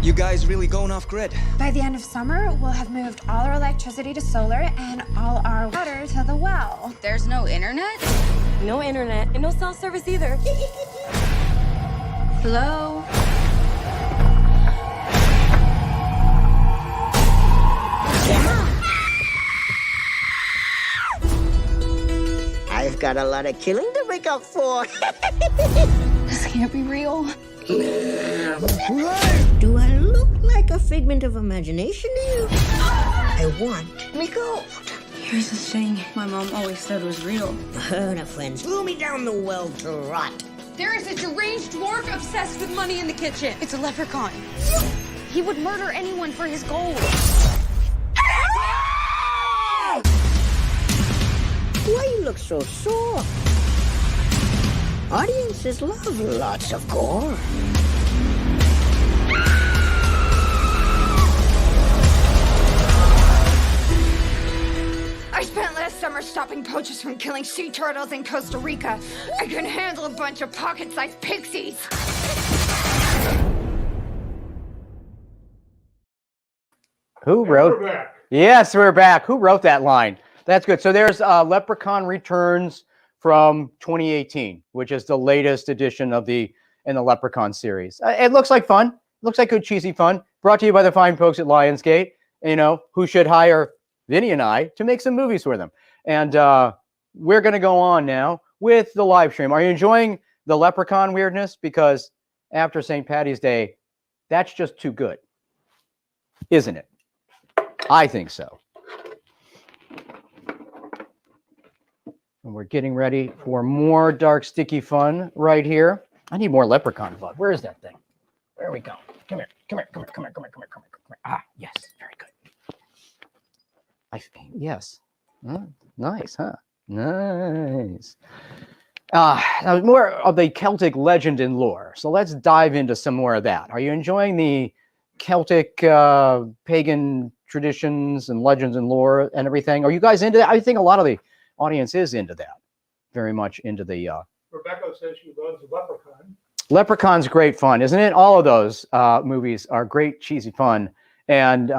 You guys really going off grid? By the end of summer, we'll have moved all our electricity to solar and all our water to the well. There's no internet? No internet and no cell service either. Hello? I've got a lot of killing to make up for. This can't be real. Do I look like a figment of imagination to you? I want me gold. Here's the thing my mom always said was real. Her and her friends threw me down the well to rot. There is a deranged dwarf obsessed with money in the kitchen. It's a leprechaun. He would murder anyone for his gold. Why you look so sore? Audiences love lots of gore. I spent last summer stopping poachers from killing sea turtles in Costa Rica. I can handle a bunch of pocket-sized pixies. Who wrote? We're back. Yes, we're back. Who wrote that line? That's good. So there's Leprechaun Returns from 2018, which is the latest edition of the Leprechaun series. It looks like fun. Looks like good cheesy fun. Brought to you by the fine folks at Lionsgate. who should hire Vinny and I to make some movies for them. And we're going to go on now with the live stream. Are you enjoying the leprechaun weirdness? Because after St. Patty's Day, that's just too good, isn't it? I think so. And we're getting ready for more dark, sticky fun right here. I need more leprechaun blood. Where is that thing? There we go. Come here. Come here. Come here. Come here. Come here. Come here. Come here. Come here. Ah, yes. Very good. Yes. Nice, huh? Nice. Now more of the Celtic legend and lore. So let's dive into some more of that. Are you enjoying the Celtic pagan traditions and legends and lore and everything? Are you guys into that? I think a lot of the audience is into that. Very much into the... Rebecca says she loves Leprechaun. Leprechaun's great fun, isn't it? All of those movies are great, cheesy fun. And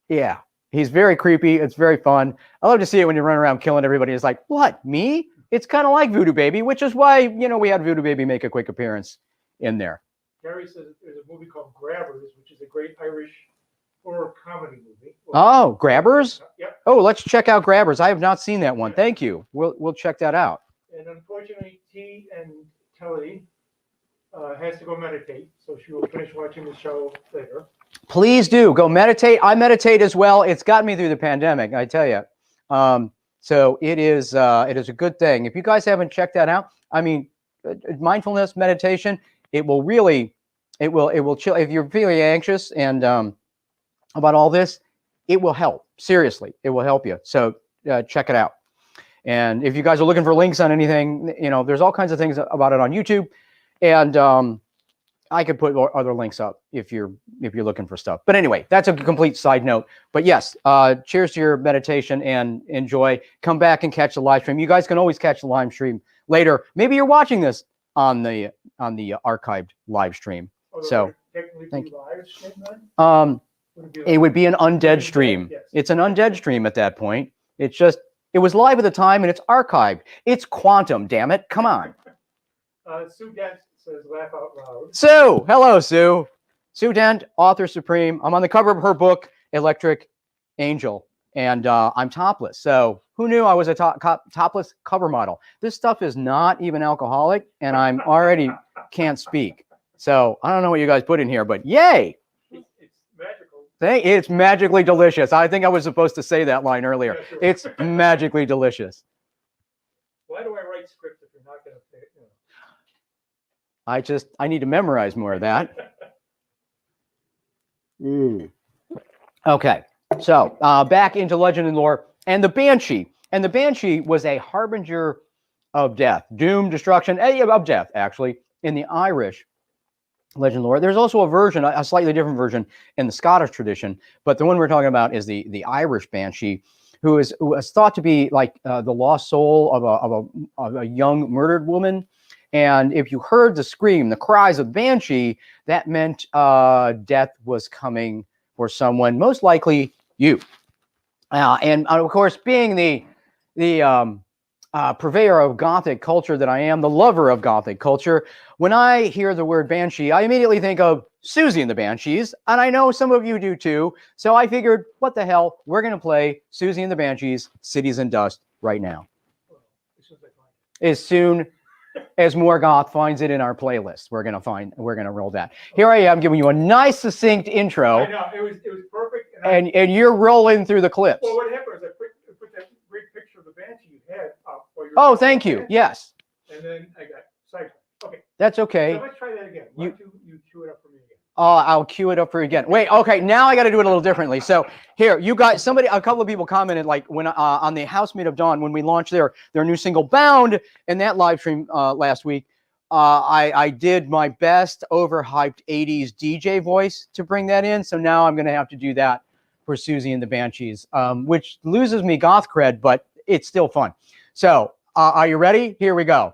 yeah, he's very creepy. It's very fun. I love to see it when you run around killing everybody. It's like, what, me? It's kind of like Voodoo Baby, which is why, we had Voodoo Baby make a quick appearance in there. Gary says there's a movie called Grabbers, which is a great Irish horror comedy movie. Oh, Grabbers? Yep. Oh, let's check out Grabbers. I have not seen that one. Thank you. We'll check that out. And unfortunately, T and Kelly has to go meditate, so she will finish watching the show later. Please do go meditate. I meditate as well. It's gotten me through the pandemic, I tell you. So it is a good thing. If you guys haven't checked that out, I mean, mindfulness meditation, it will chill. If you're feeling anxious and about all this, it will help. Seriously, it will help you. So check it out. And if you guys are looking for links on anything, there's all kinds of things about it on YouTube, and I could put other links up if you're looking for stuff. But anyway, that's a complete side note. But yes, cheers to your meditation and enjoy. Come back and catch the live stream. You guys can always catch the live stream later. Maybe you're watching this on the archived live stream. So thank you. It would be an undead stream. Yes. It's an undead stream at that point. It was live at the time and it's archived. It's quantum, damn it. Come on. Sue Dent says laugh out loud. Sue, hello, Sue. Sue Dent, author supreme. I'm on the cover of her book, Electric Angel, and I'm topless. So who knew I was a topless cover model? This stuff is not even alcoholic, and I'm already can't speak. So I don't know what you guys put in here, but yay! It's magical. It's magically delicious. I think I was supposed to say that line earlier. Yeah, sure. It's magically delicious. Why do I write scripts if you're not going to say it? I need to memorize more of that. Okay, so back into legend and lore and the Banshee. And the Banshee was a harbinger of death, doom, destruction, of death, actually, in the Irish legend lore. There's also a version, a slightly different version in the Scottish tradition, but the one we're talking about is the Irish Banshee, who is thought to be like the lost soul of a young murdered woman. And if you heard the scream, the cries of Banshee, that meant death was coming for someone, most likely you. And of course, being the purveyor of Gothic culture that I am, the lover of Gothic culture, when I hear the word Banshee, I immediately think of Susie and the Banshees, and I know some of you do too. So I figured, what the hell, we're going to play Susie and the Banshees, Cities and Dust right now. As soon as Morgoth finds it in our playlist, we're gonna roll that. Here I am giving you a nice succinct intro. I know, it was perfect. And you're rolling through the clips. Well, what happened was I put that great picture of the Banshee you had up. Oh, thank you. Yes. And then I got sidetracked. Okay. That's okay. So let's try that again. Why don't you cue it up for me again? I'll cue it up for you again. Wait, okay, now I got to do it a little differently. So here, you guys, a couple of people commented like when on the Housemaid of Dawn, when we launched their new single Bound in that live stream last week, I did my best overhyped 80s DJ voice to bring that in. So now I'm going to have to do that for Susie and the Banshees, which loses me goth cred, but it's still fun. So are you ready? Here we go.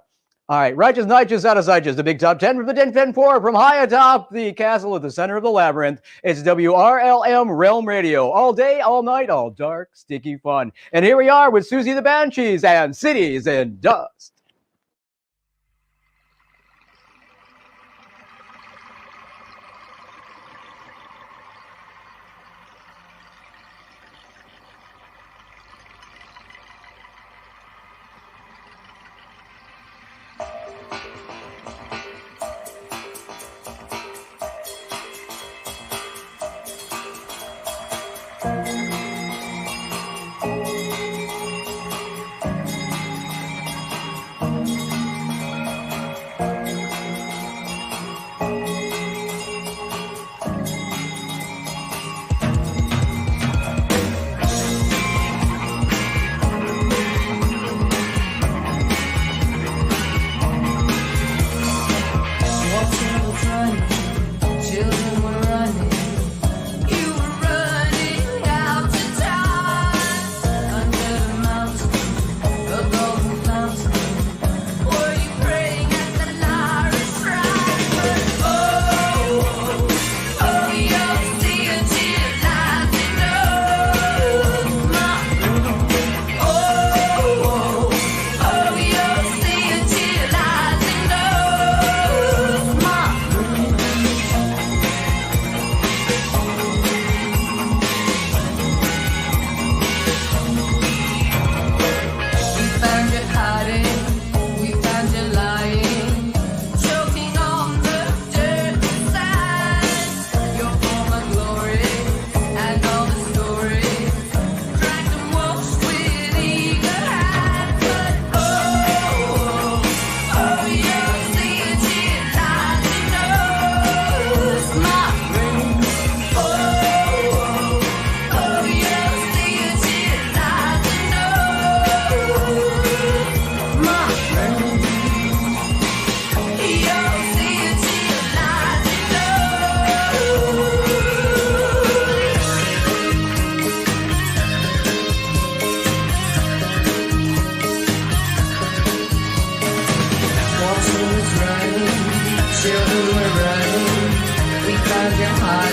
All right, righteous knights out of sightjes, the big top 10 from the 10-4 from high atop the castle at the center of the labyrinth. It's WRLM Realm Radio, all day, all night, all dark, sticky fun. And here we are with Susie the Banshees and Cities and Dust.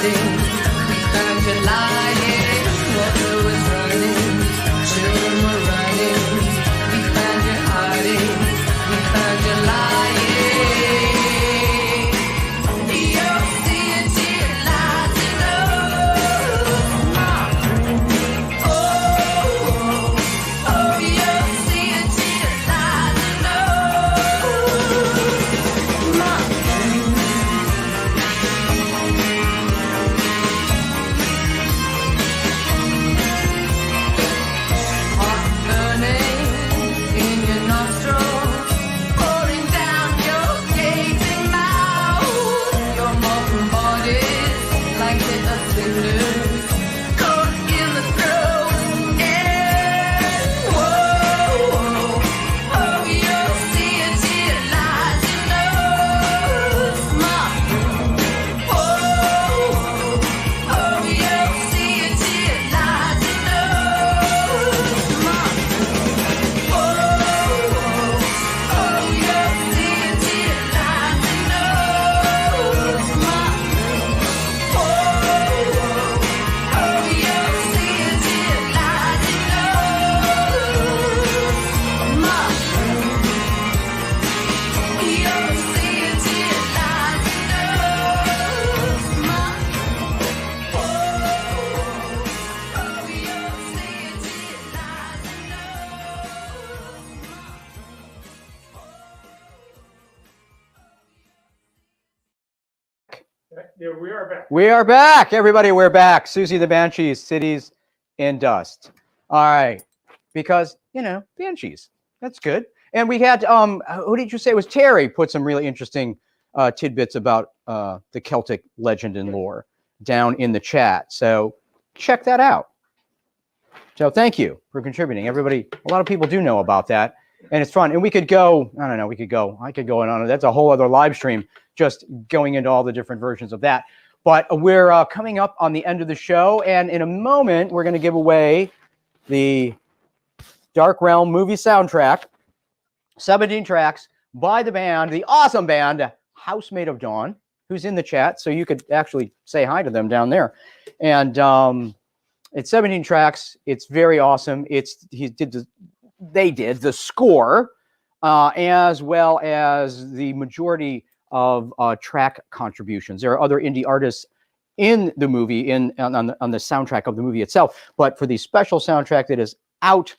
hiding. We found you lying. Water was running. Children were running. We found you hiding. We found you lying. Your city lies in oh, oh, your city lies in Hot burning in your nostrils, pouring down your gaping mouth. Your molten bodies like little cinders, caught in the throat. And whoa, oh, your city lies in oh, your city lies in Yeah, we are back. We are back, everybody. We're back. Susie the Banshees, Cities in Dust. All right, because Banshees. That's good. And we had who did you say it was? Terry put some really interesting tidbits about the Celtic legend and lore down in the chat. So check that out. So thank you for contributing, everybody. A lot of people do know about that, and it's fun. And we could go. I don't know. I could go on. That's a whole other live stream, just going into all the different versions of that. But we're coming up on the end of the show, and in a moment, we're going to give away the Dark Realm movie soundtrack, 17 tracks by the band, the awesome band, Housemaid of Dawn, who's in the chat, so you could actually say hi to them down there. And it's 17 tracks. It's very awesome. They did the score, as well as the majority of track contributions. There are other indie artists in the movie, on the soundtrack of the movie itself, but for the special soundtrack that is out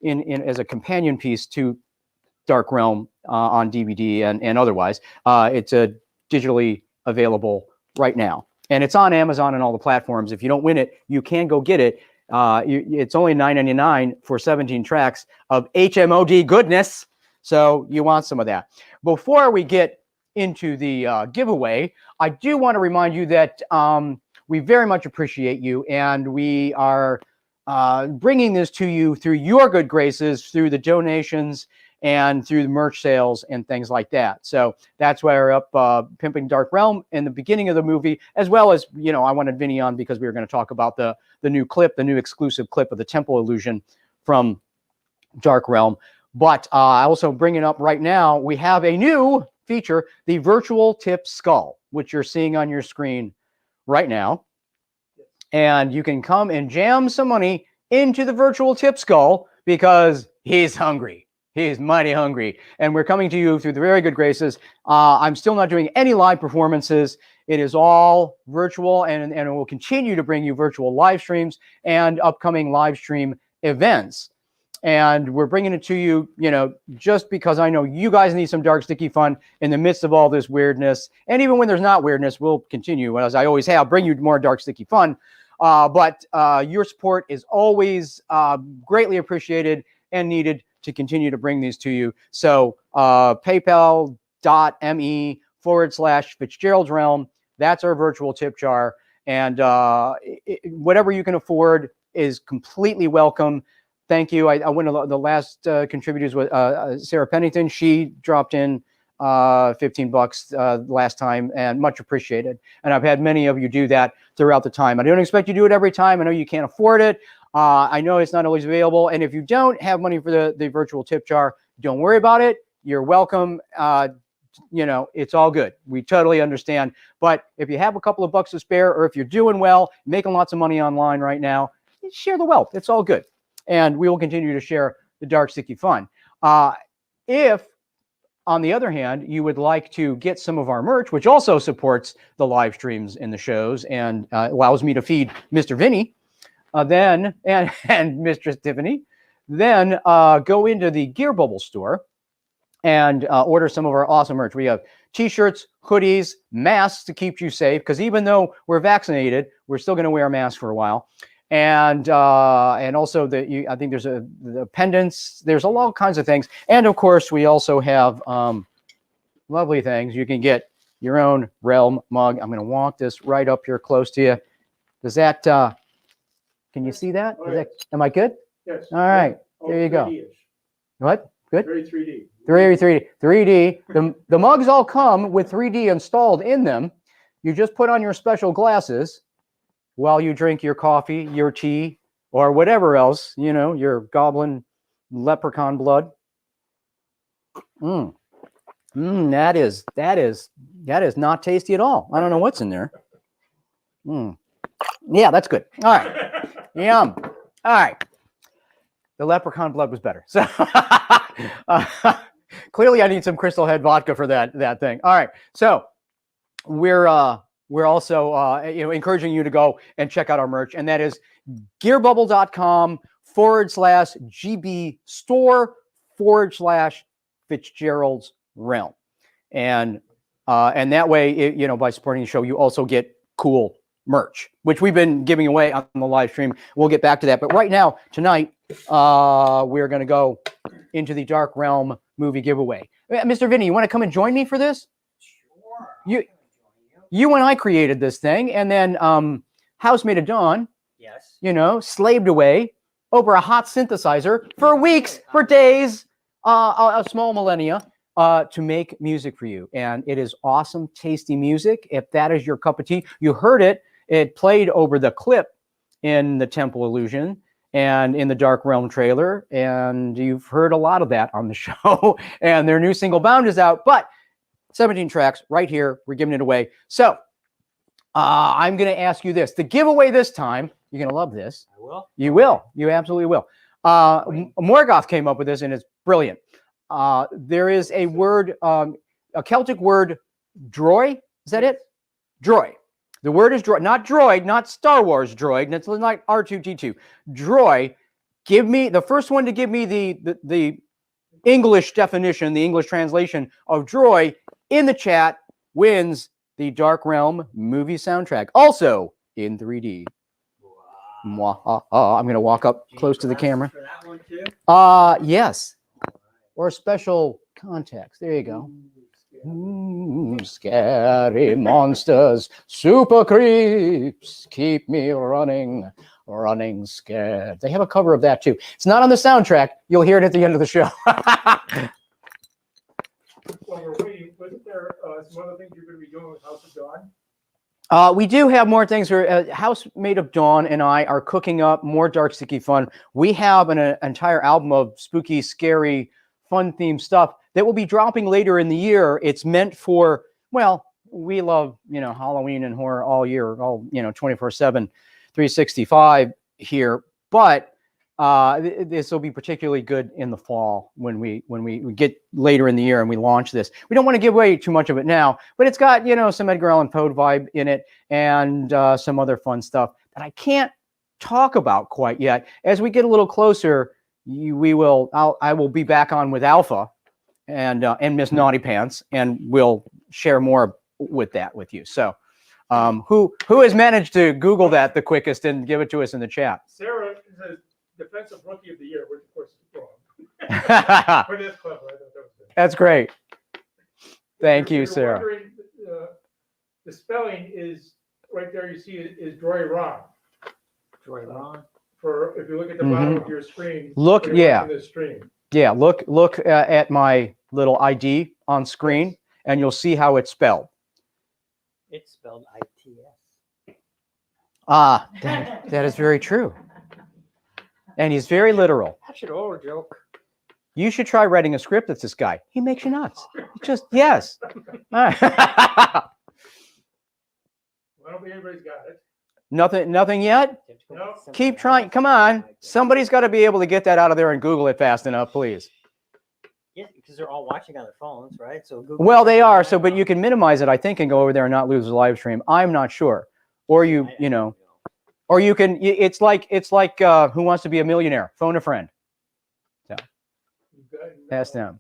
in as a companion piece to Dark Realm on DVD and otherwise, it's digitally available right now, and it's on Amazon and all the platforms. If you don't win it, you can go get it. It's only $9.99 for 17 tracks of HMOD goodness, so you want some of that. Before we get into the giveaway, I do want to remind you that we very much appreciate you, and we are bringing this to you through your good graces, through the donations and through the merch sales and things like that. So that's why we're up pimping Dark Realm in the beginning of the movie, as well as, I wanted Vinny on because we were going to talk about the new clip, the new exclusive clip of the Temple Illusion from Dark Realm. But also bringing up right now, we have a new feature, the virtual tip skull, which you're seeing on your screen right now. And you can come and jam some money into the virtual tip skull because he's hungry. He's mighty hungry. And we're coming to you through the very good graces. I'm still not doing any live performances. It is all virtual, and it will continue to bring you virtual live streams and upcoming live stream events. And we're bringing it to you, just because I know you guys need some dark, sticky fun in the midst of all this weirdness. And even when there's not weirdness, we'll continue, as I always have, bring you more dark, sticky fun. But your support is always greatly appreciated and needed to continue to bring these to you. So paypal.me/Fitzgerald's Realm. That's our virtual tip jar. And whatever you can afford is completely welcome. Thank you. I went to the last contributors with Sarah Pennington. She dropped in $15 last time, and much appreciated. And I've had many of you do that throughout the time. I don't expect you to do it every time. I know you can't afford it. I know it's not always available. And if you don't have money for the virtual tip jar, don't worry about it. You're welcome you know, it's all good. We totally understand. But if you have a couple of bucks to spare, or if you're doing well, making lots of money online right now, share the wealth. It's all good. And we will continue to share the Dark Sticky Fun. If, on the other hand, you would like to get some of our merch, which also supports the live streams and the shows and allows me to feed Mr. Vinny, and Mistress Tiffany, then go into the Gear Bubble store and order some of our awesome merch. We have t-shirts, hoodies, masks to keep you safe, because even though we're vaccinated, we're still going to wear masks for a while. And also I think there's the pendants. There's all kinds of things. And of course, we also have lovely things. You can get your own Realm mug. I'm going to walk this right up here close to you. Does that, can you see that? Am I good? Yes. All right. There you go. 3D-ish. What? Good? Very 3D. 3D. The mugs all come with 3D installed in them. You just put on your special glasses while you drink your coffee, your tea, or whatever else, you know, your goblin leprechaun blood. That is not tasty at all. I don't know what's in there. Yeah, that's good. All right. Yum. All right. The leprechaun blood was better. So clearly I need some Crystal Head vodka for that thing. All right. So we're also encouraging you to go and check out our merch, and that is gearbubble.com/GB store/Fitzgerald's Realm. And that way, by supporting the show, you also get cool merch, which we've been giving away on the live stream. We'll get back to that. But right now, tonight, we're going to go into the Dark Realm movie giveaway. Mr. Vinny, you want to come and join me for this? Sure. You and I created this thing, and then Housemaid of Dawn, yes, slaved away over a hot synthesizer for weeks, for days, a small millennia, to make music for you. And it is awesome, tasty music. If that is your cup of tea, you heard it. It played over the clip in the Temple Illusion and in the Dark Realm trailer, and you've heard a lot of that on the show. And their new single Bound is out, but 17 tracks right here. We're giving it away. So I'm going to ask you this. The giveaway this time, you're going to love this. I will. You will. You absolutely will. Morgoth came up with this, and it's brilliant. There is a word, a Celtic word, droid. Is that it? Droid. The word is droid, not droid, not Star Wars droid. That's not R2-D2. Droid. Give me the first one to give me the English definition, the English translation of droid in the chat wins the Dark Realm movie soundtrack, also in 3D. Wow. I'm going to walk up close to the camera. For that one too? Yes. Or special context. There you go. Scary monsters, super creeps, keep me running scared. They have a cover of that too. It's not on the soundtrack. You'll hear it at the end of the show. Well, we're waiting. Wasn't there some other things you're going to be doing with House of Dawn? We do have more things. Housemaid of Dawn and I are cooking up more Dark Sticky Fun. We have an entire album of spooky, scary, fun-themed stuff that will be dropping later in the year. It's meant for, well, we love, Halloween and horror all year, all, 24/7, 365 here. But this will be particularly good in the fall when we get later in the year and we launch this. We don't want to give away too much of it now, but it's got, some Edgar Allan Poe vibe in it and some other fun stuff that I can't talk about quite yet. As we get a little closer, I will be back on with Alpha and Miss Naughty Pants, and we'll share more with you. So who has managed to Google that the quickest and give it to us in the chat? Sarah is a defensive rookie of the year, which of course is wrong. For this club, I thought that was good. That's great. Thank you, You're Sarah. wondering, the spelling is right there. You see it is Droy Ron. Droy Ron. For if you look at the bottom of your screen. Look, yeah. The stream. Yeah, look at my little ID on screen, and you'll see how it's spelled. It's spelled ITS. That is very true. And he's very literal. That's an old joke. You should try writing a script that's this guy. He makes you nuts. Just, yes. Well, everybody's got it. Nothing yet? No. Keep trying. Come on. Somebody's got to be able to get that out of there and Google it fast enough, please. Yeah, because they're all watching on their phones, right? So Google Well, they are. So, but you can minimize it, I think, and go over there and not lose the live stream. I'm not sure. Or you know, or you can. It's like Who Wants to Be a Millionaire? Phone a friend. So, ask them.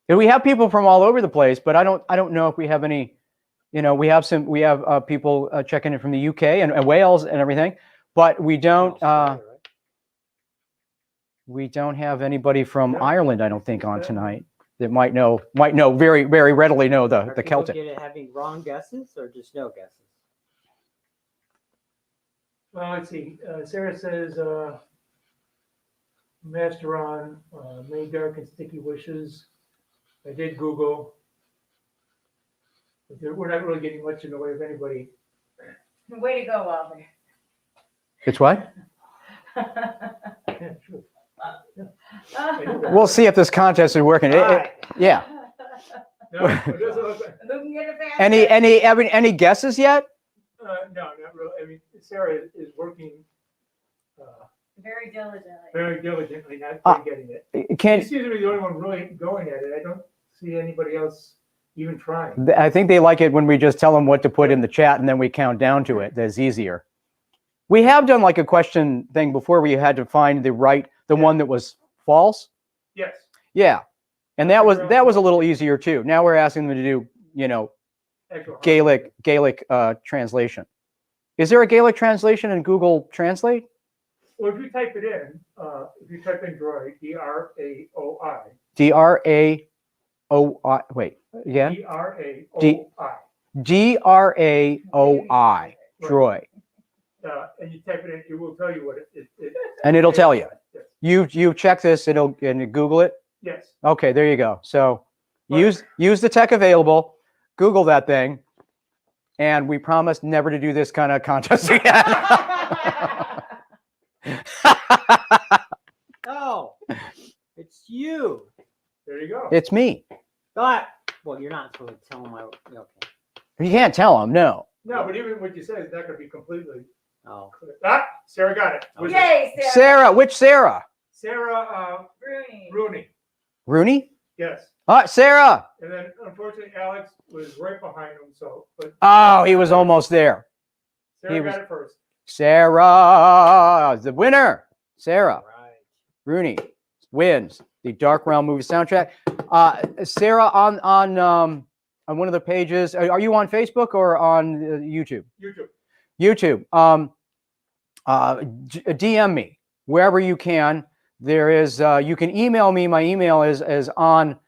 And we have people from all over the place, but I don't know if we have any. You know, we have people checking in from the UK and Wales and everything, but we don't have anybody from Ireland, I don't think, on tonight that might know very, very readily know the Celtic. Are people having wrong guesses or just no guesses? Well, let's see. Sarah says, Master Ron, many dark and sticky wishes. I did Google. But we're not really getting much in the way of anybody. Way to go, Albert. It's what? Yeah, true. We'll see if this contest is working. Yeah. No, it doesn't look like. Any guesses yet? No, not really. I mean, Sarah is working Very diligently. very diligently, not quite getting it. Can She seems to be the only one really going at it. I don't see anybody else even trying. I think they like it when we just tell them what to put in the chat and then we count down to it. That's easier. We have done like a question thing before where you had to find the one that was false. Yes. Yeah. And that was a little easier too. Now we're asking them to do, you know, Gaelic translation. Is there a Gaelic translation in Google Translate? Well, if you type it in, if you type in droid, D-R-A-O-I. D-R-A-O-I. Wait, again? D-R-A-O-I. D-R-A-O-I. Droid. And you type it in, it will tell you what it And it'll tell you. Yes. You check this, and Google it? Yes. Okay, there you go. So use the tech available, Google that thing, and we promise never to do this kind of contest again. Oh, it's you. There you go. It's me. Well, you're not supposed to tell them. Okay. You can't tell them, no. No, but even what you say is not going to be completely. Oh. Ah, Sarah got it. Yay, Sarah. Sarah, which Sarah? Sarah Rooney. Rooney? Yes. Sarah. And then unfortunately Alex was right behind him, Oh, he was almost there. Sarah got it first. Sarah, the winner. Sarah. Rooney wins the Dark Realm movie soundtrack. Sarah, on one of the pages, are you on Facebook or on YouTube? YouTube. DM me wherever you can. There is, you can email me. My email is on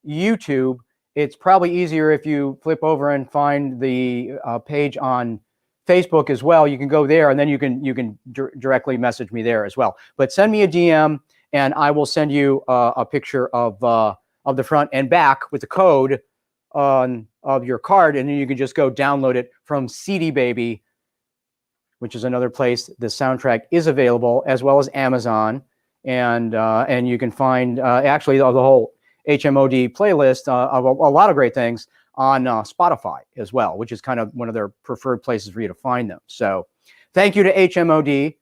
YouTube. It's probably easier if you flip over and find the page on Facebook as well. You can go there, and then you can directly message me there as well. But send me a DM, and I will send you a picture of the front and back with the code of your card, and then you can just go download it from CD Baby, which is another place the soundtrack is available, as well as Amazon, and you can find actually the whole HMOD playlist of a lot of great things on Spotify as well, which is kind of one of their preferred places for you to find them. So thank you to HMOD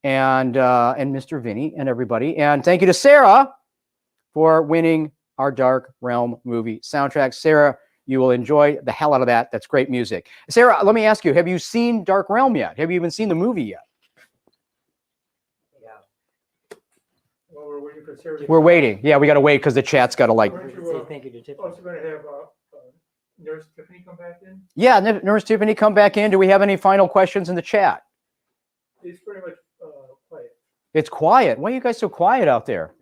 and Mr. Vinny and everybody. And thank you to Sarah for winning our Dark Realm movie soundtrack. Sarah, you will enjoy the hell out of that. That's great music. Sarah, let me ask you, have you seen Dark Realm yet? Have you even seen the movie yet? Well, we're waiting for Sarah. We're waiting. Yeah, we got to wait because the chat's got to like. Thank you to Tiffany. Also going to have Nurse Tiffany come back in? Yeah, Nurse Tiffany, come back in. Do we have any final questions in the chat? It's pretty much quiet. It's quiet. Why are you guys so quiet out there?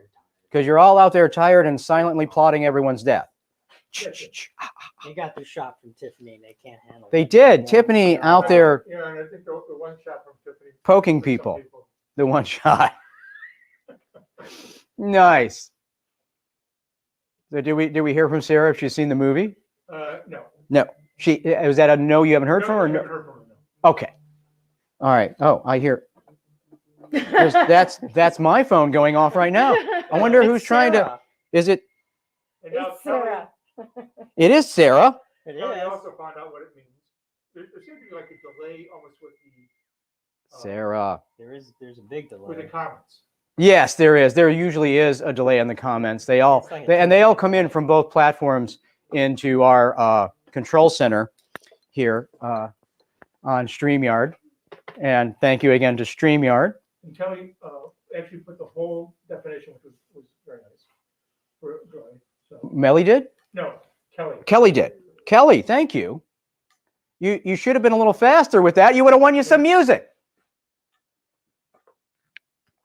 Because you're all out there tired and silently plotting everyone's death. They got their shot from Tiffany, and they can't handle it. They did. Tiffany out there Yeah, and I think the one shot from Tiffany. poking people. The one shot. Nice. So did we hear from Sarah if she's seen the movie? No. No. Was that a no you haven't heard from her? I Or no? haven't heard from her, no. Okay. All right. Oh, I hear. That's my phone going off right now. I wonder who's trying to. Is it? And now It's Sarah. It is Sarah. Kelly also found out what it means. There seems to be like a delay almost with the Sarah. There's a big delay. with the comments. Yes, there is. There usually is a delay in the comments. They all come in from both platforms into our control center here on StreamYard. And thank you again to StreamYard. And Kelly actually put the whole definition, which was very nice. For drawing. So. Melly did? No, Kelly. Kelly did. Kelly, thank you. You should have been a little faster with that. You would have won you some music.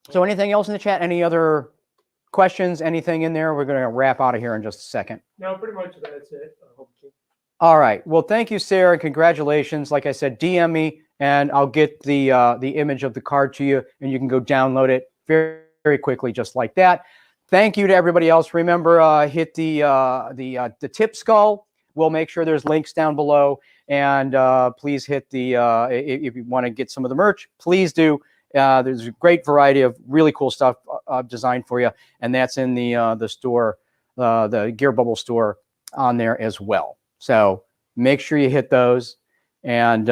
So anything else in the chat? Any other questions? Anything in there? We're going to wrap out of here in just a second. No, pretty much that's it. All right. Well, thank you, Sarah, and congratulations. Like I said, DM me, and I'll get the image of the card to you, and you can go download it very, very quickly, just like that. Thank you to everybody else. Remember, hit the tip skull. We'll make sure there's links down below, and please hit the if you want to get some of the merch, please do. There's a great variety of really cool stuff designed for you, and that's in the store, the Gear Bubble store on there as well. So make sure you hit those, and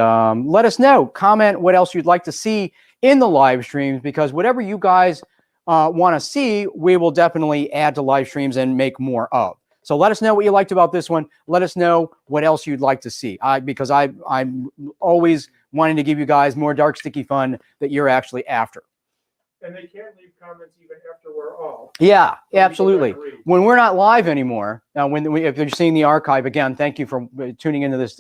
let us know. Comment what else you'd like to see in the live streams, because whatever you guys want to see, we will definitely add to live streams and make more of. So let us know what you liked about this one. Let us know what else you'd like to see. Because I'm always wanting to give you guys more dark, sticky fun that you're actually after. And they can leave comments even after we're off. Yeah, absolutely. When we're not live anymore, if you're seeing the archive, again, thank you for tuning into this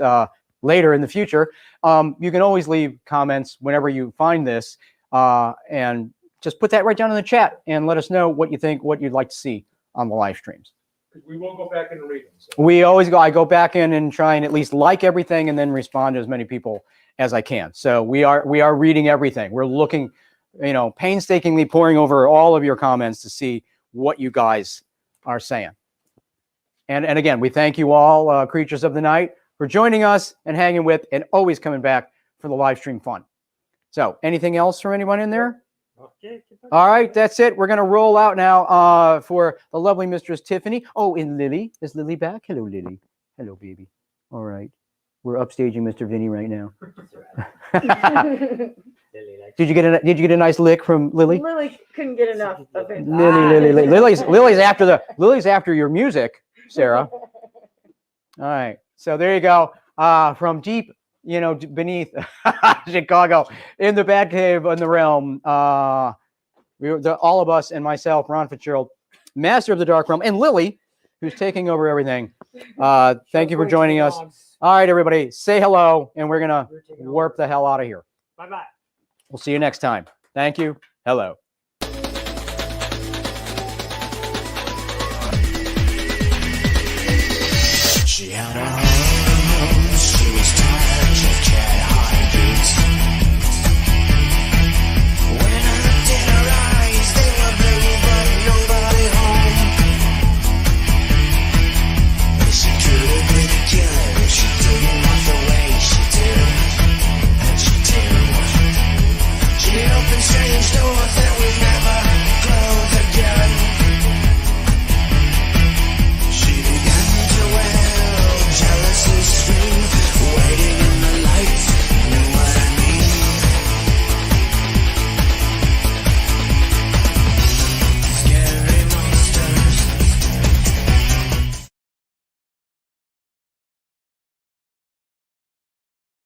later in the future. You can always leave comments whenever you find this, and just put that right down in the chat and let us know what you think, what you'd like to see on the live streams. We will go back and read them. So. I go back in and try and at least like everything and then respond to as many people as I can. So we are reading everything. We're looking, painstakingly poring over all of your comments to see what you guys are saying. And again, we thank you all, creatures of the night, for joining us and hanging with and always coming back for the live stream fun. So anything else from anyone in there? Okay. All right, that's it. We're going to roll out now for the lovely Mistress Tiffany. Oh, and Lily. Is Lily back? Hello, Lily. Hello, baby. All right. We're upstaging Mr. Vinny right now. Did you get a nice lick from Lily? Lily couldn't get enough of it. Lily's after your music, Sarah. All right. So there you go. From deep, beneath Chicago, in the Batcave in the realm, all of us and myself, Ron Fitzgerald, Master of the Dark Realm, and Lily, who's taking over everything. Thank you for joining us. All right, everybody, say hello, and we're gonna warp the hell out of here. Bye-bye. We'll see you next time. Thank you. Hello. She had a